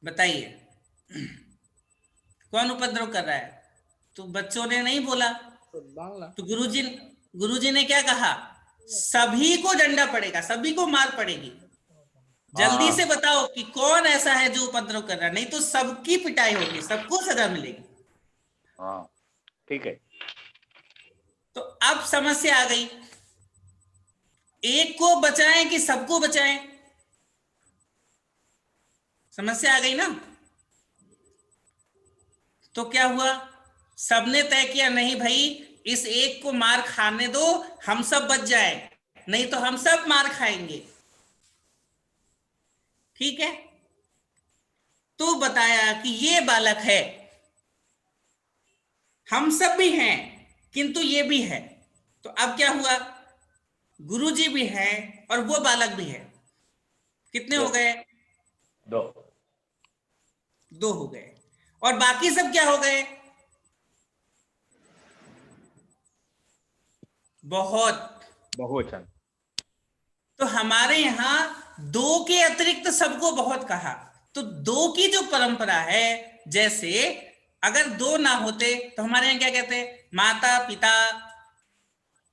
बताइए कौन उपद्रव कर रहा है? तो बच्चों ने नहीं बोला। तो गुरुजी ने क्या कहा? सभी को डंडा पड़ेगा, सभी को मार पड़ेगी। जल्दी से बताओ कि कौन ऐसा है जो उपद्रव कर रहा है, नहीं तो सबकी पिटाई होगी, सबको सजा मिलेगी। हाँ, ठीक है। तो अब समस्या आ गई, एक को बचाएं कि सबको बचाएं? समस्या आ गई ना। तो क्या हुआ, सबने तय किया नहीं भाई इस एक को मार खाने दो, हम सब बच जाए, नहीं तो हम सब मार खाएंगे। ठीक है, तो बताया कि ये बालक है, हम सब भी हैं किंतु ये भी है। तो अब क्या हुआ, गुरुजी भी है और वो बालक भी है। कितने हो गए? दो हो गए। और बाकी सब क्या हो गए? बहुवचन। तो हमारे यहाँ दो के अतिरिक्त सबको बहुत कहा। तो दो की जो परंपरा है, जैसे अगर दो ना होते तो हमारे यहाँ क्या कहते हैं, माता पिता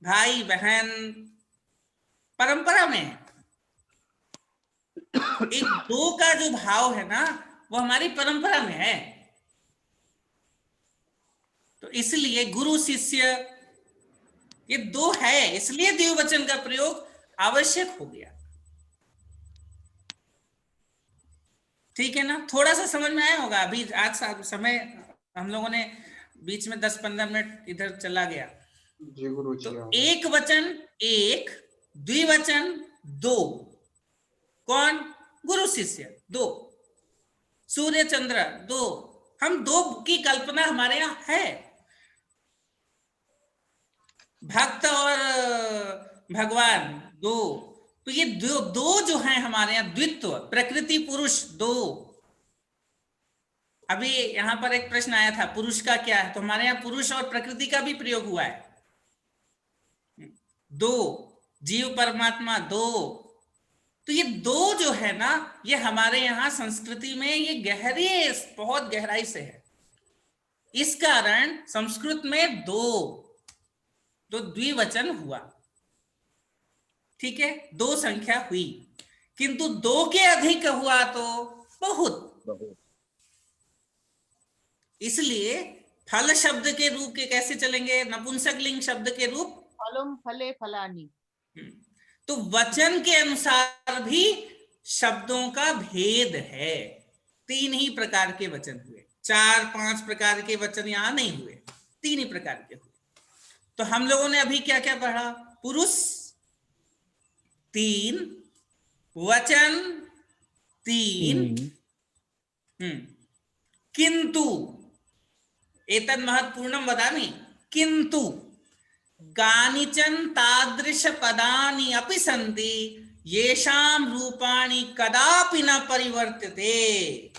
भाई बहन, परंपरा में एक दो का जो भाव है ना वो हमारी परंपरा में है। तो इसलिए गुरु शिष्य ये दो है, इसलिए द्विवचन का प्रयोग आवश्यक हो गया। ठीक है ना, थोड़ा सा समझ में आया होगा। अभी आज समय हम लोगों ने बीच में 10-15 मिनट इधर चला गया। जी गुरु जी। तो एक वचन एक, द्विवचन दो। कौन? गुरु शिष्य दो, सूर्य चंद्र दो। हम दो की कल्पना हमारे यहाँ है। भक्त और भगवान दो। तो ये दो जो हैं हमारे यहाँ द्वित्व, प्रकृति पुरुष दो। अभी यहां पर एक प्रश्न आया था पुरुष का क्या है, तो हमारे यहाँ पुरुष और प्रकृति का भी प्रयोग हुआ है। दो, जीव परमात्मा दो। तो ये दो जो है ना, ये हमारे यहाँ संस्कृति में ये गहरी, बहुत गहराई से है। इस कारण संस्कृत में दो द्विवचन हुआ। ठीक है, दो संख्या हुई, किंतु दो के अधिक हुआ तो बहुत। इसलिए फल शब्द के रूप के कैसे चलेंगे, नपुंसक लिंग शब्द के रूप फलम फले फलानी। तो वचन के अनुसार भी शब्दों का भेद है। 3 ही प्रकार के वचन हुए, 4-5 प्रकार के वचन यहां नहीं हुए, 3 ही प्रकार के हुए। तो हम लोगों ने अभी क्या क्या पढ़ा, पुरुष 3, वचन 3, किंतु एतद महत्वपूर्णम वदामि, किंतु कानिचन तादृश पदानि अपि सन्ति येषां रूपाणि कदापि न परिवर्त्यते।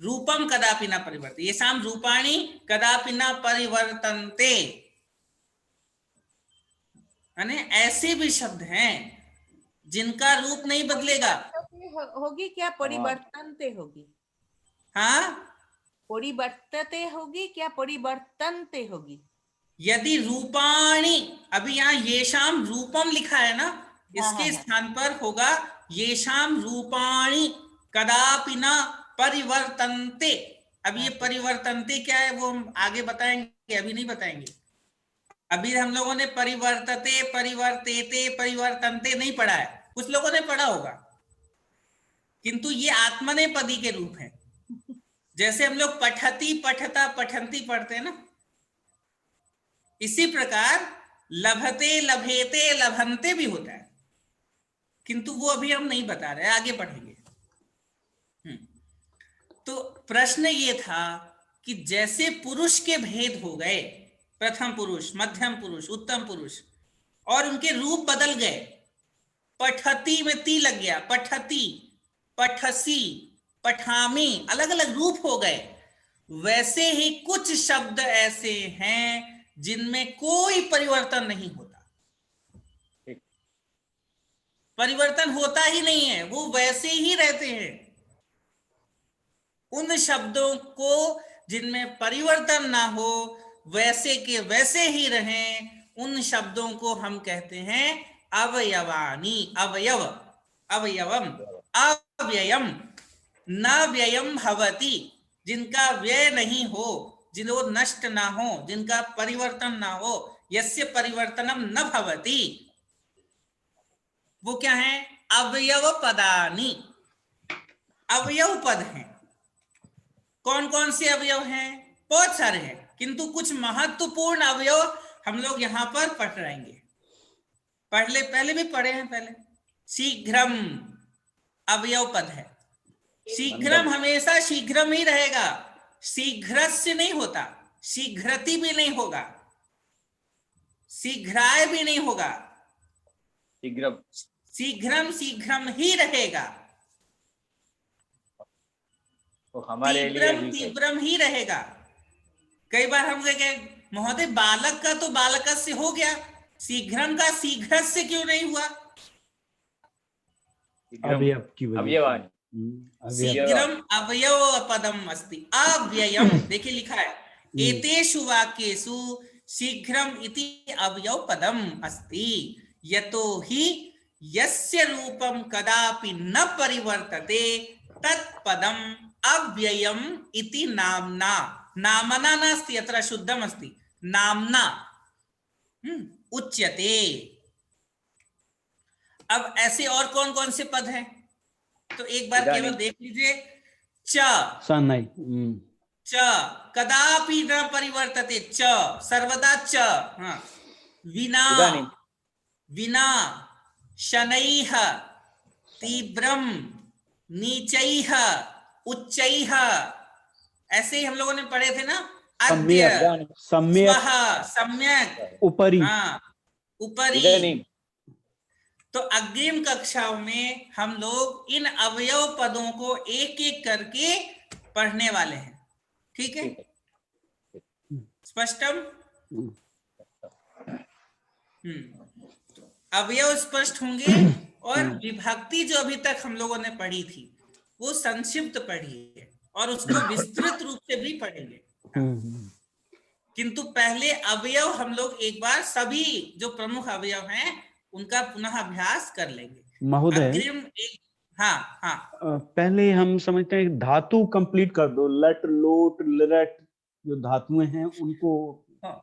रूपम कदापि न परिवर्तते, येषां रूपाणि कदापि न परिवर्तन्ते। यानी ऐसे भी शब्द हैं जिनका रूप नहीं बदलेगा। होगी क्या परिवर्तनते होगी? हाँ, परिवर्तते होगी क्या परिवर्तनते होगी? यदि रूपाणी, अभी यहाँ येषाम रूपम लिखा है ना, इसके स्थान पर होगा येषाम रूपाणी कदापि न परिवर्तन्ते। अब ये परिवर्तन्ते क्या है वो हम आगे बताएंगे, अभी नहीं बताएंगे। अभी हम लोगों ने परिवर्तते, परिवर्तेते, परिवर्तन्ते नहीं पढ़ा है, कुछ लोगों ने पढ़ा होगा, किंतु ये आत्मनेपदी के रूप है। जैसे हम लोग पठती, पठता, पठंती पढ़ते हैं ना, इसी प्रकार लभते, लभेते, लभंते भी होता है, किंतु वो अभी हम नहीं बता रहे, आगे पढ़ेंगे। तो प्रश्न ये था कि जैसे पुरुष के भेद हो गए, प्रथम पुरुष, मध्यम पुरुष, उत्तम पुरुष, और उनके रूप बदल गए। पठती में ती लग गया, पठती, पठसी, पठामी, अलग अलग रूप हो गए। वैसे ही कुछ शब्द ऐसे हैं जिनमें कोई परिवर्तन नहीं होता, परिवर्तन होता ही नहीं है, वो वैसे ही रहते हैं। उन शब्दों को जिनमें परिवर्तन ना हो, वैसे के वैसे ही रहें, उन शब्दों को हम कहते हैं अवयवानी। अवयव, अवयवम, अव्ययम, न व्ययम भवति, जिनका व्यय नहीं हो, जिनको नष्ट ना हो, जिनका परिवर्तन ना हो, यस्य परिवर्तनम न भवति, वो क्या है? अवयव पदानी, अवयव पद हैं। कौन कौन से अवयव हैं? बहुत सारे हैं, किंतु कुछ महत्वपूर्ण अवयव हम लोग यहाँ पर पढ़ रहेंगे। पहले भी पढ़े हैं पहले। शीघ्रम अवयव पद है। शीघ्रम हमेशा शीघ्रम ही रहेगा, शीघ्रस्य नहीं होता, शीघ्रति भी नहीं होगा, शीघ्राय भी नहीं होगा, शीघ्रम शीघ्रम शीघ्रम ही रहेगा, तो हमारे लिए तीव्रम तीव्रम ही रहेगा। कई बार हम कहे महोदय बालक का तो बालकस्य हो गया, शीघ्रम का शीघ्रस्य क्यों नहीं हुआ? अवयव की वजह से। अवयवानि शीघ्रम अवयव पदम अस्ति अव्ययम। देखिए लिखा है एतेषु वाक्येषु शीघ्रम इति अवयव पदम अस्ति यतो हि यस्य रूपम कदापि न परिवर्तते तत्पदम अव्ययम इति नाम्ना। नामना नास्ति, अत्र शुद्धम अस्ति, नाम्ना उच्यते। अब ऐसे और कौन कौन से पद हैं तो एक बार केवल देख लीजिए। च सनई, च कदापि न परिवर्तते, च सर्वदा च। हाँ, विना विना, शनैः, तीव्रम, नीचैः, उच्चैः, ऐसे ही हम लोगों ने पढ़े थे ना। अद्य, स्वः, सम्यक, ऊपरी, हाँ ऊपरी। तो अग्रिम कक्षाओं में हम लोग इन अवयव पदों को एक एक करके पढ़ने वाले हैं, ठीक है? स्पष्टम? अवयव स्पष्ट होंगे और विभक्ति जो अभी तक हम लोगों ने पढ़ी थी वो संक्षिप्त पढ़ी है और उसको विस्तृत रूप से भी पढ़ेंगे। किंतु पहले अवयव हम लोग एक बार सभी जो प्रमुख अवयव हैं उनका पुनः अभ्यास कर लेंगे। महोदय, हाँ हाँ, पहले हम समझते हैं धातु कंप्लीट कर दो, लट, लोट, लरट, जो धातुएं हैं उनको। हाँ,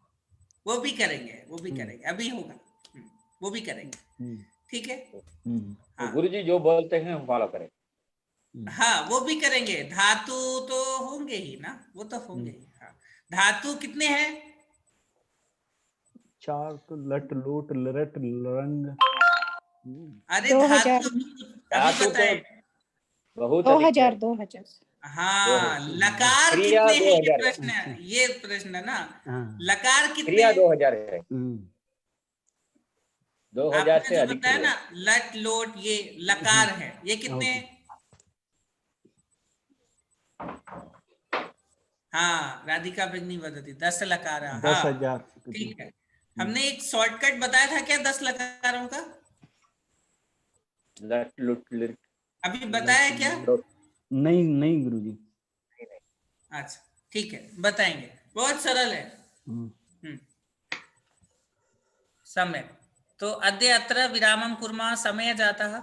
वो भी करेंगे, वो भी करेंगे, अभी होगा, वो भी करेंगे, ठीक है? हाँ। गुरुजी जो बोलते हैं हम फॉलो करें। हाँ, वो भी करेंगे। धातु तो होंगे ही ना, वो तो होंगे ही। हाँ, धातु कितने हैं? 4 तो लट, लोट, लरट, लरंग। अरे धातु तो बहुत 2000। हाँ, लकार कितने हैं? ये प्रश्न है, ये प्रश्न है ना। लकार कितने? 2000 है। 2000 से अधिक बताया ना, लट लोट ये लकार है, ये कितने हैं? हाँ, राधिका बिगनी वदती 10 लकार। 10,000। ठीक है, हमने एक शॉर्टकट बताया था क्या 10 लकारों का? लट लुट लिट अभी बताया क्या? नहीं नहीं गुरुजी। अच्छा ठीक है, बताएंगे, बहुत सरल है। सम्यक्। तो अद्य अत्र विरामं कुर्मः, समय जातः।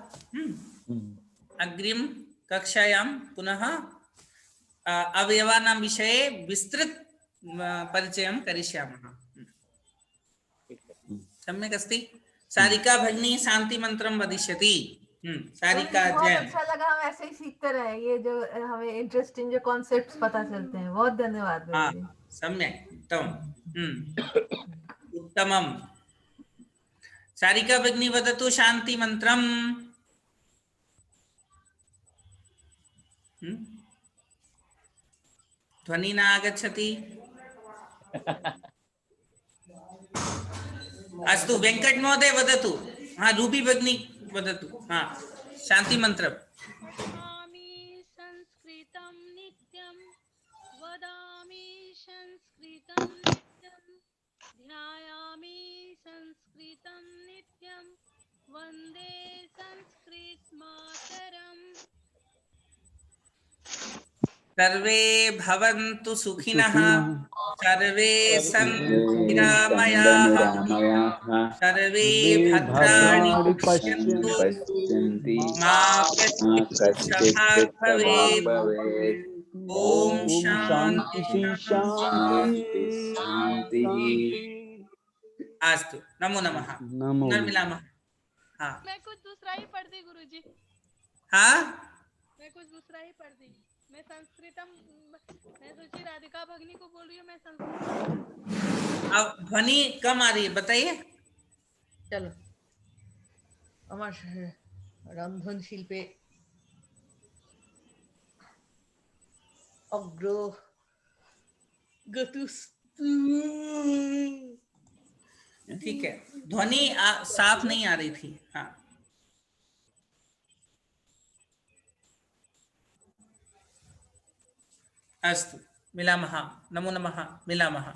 अग्रिम कक्षायां पुनः अवयवानां विषये विस्तृत परिचयं करिष्यामः। सम्यक् अस्ति? सारिका भगिनी शांति मंत्रं वदिष्यति। सारिका जैन। अच्छा लगा, हम ऐसे ही सीखते रहे, ये जो हमें इंटरेस्टिंग जो कॉन्सेप्ट्स पता चलते हैं। बहुत धन्यवाद। हाँ, सम्यक्, उत्तमम्। सारिका भगिनी वदतु शांति मंत्रम्। ध्वनि न आगच्छति। अस्तु, वेंकट महोदय वदतु। हाँ, रूबी भगिनी वदतु। हाँ, शांति मंत्रम्। वदामि संस्कृतं नित्यं, वदामि संस्कृतं नित्यं, ध्यायामि संस्कृतं नित्यं, वन्दे संस्कृत मातरम्। सर्वे भवन्तु सुखिनः, सर्वे सन्तु निरामयाः, सर्वे भद्राणि पश्यन्तु, मा कश्चित् भवेत्। ओम शांति शांति। अस्तु, नमो नमः। पुनर्मिलामः। हाँ, मैं कुछ दूसरा ही पढ़ दी गुरुजी। हाँ, मैं कुछ दूसरा ही पढ़ दी। मैं संस्कृतम, मैं सोची राधिका भगिनी को बोल रही हूँ, मैं संस्कृत। अब ध्वनि कम आ रही है, बताइए। चलो আমার রন্ধন শিল্পে অগ্রগতুস্তু। ठीक है, ध्वनि साफ नहीं आ रही थी। हाँ, अस्तु, मिलामः, नमो नमः, मिलामः।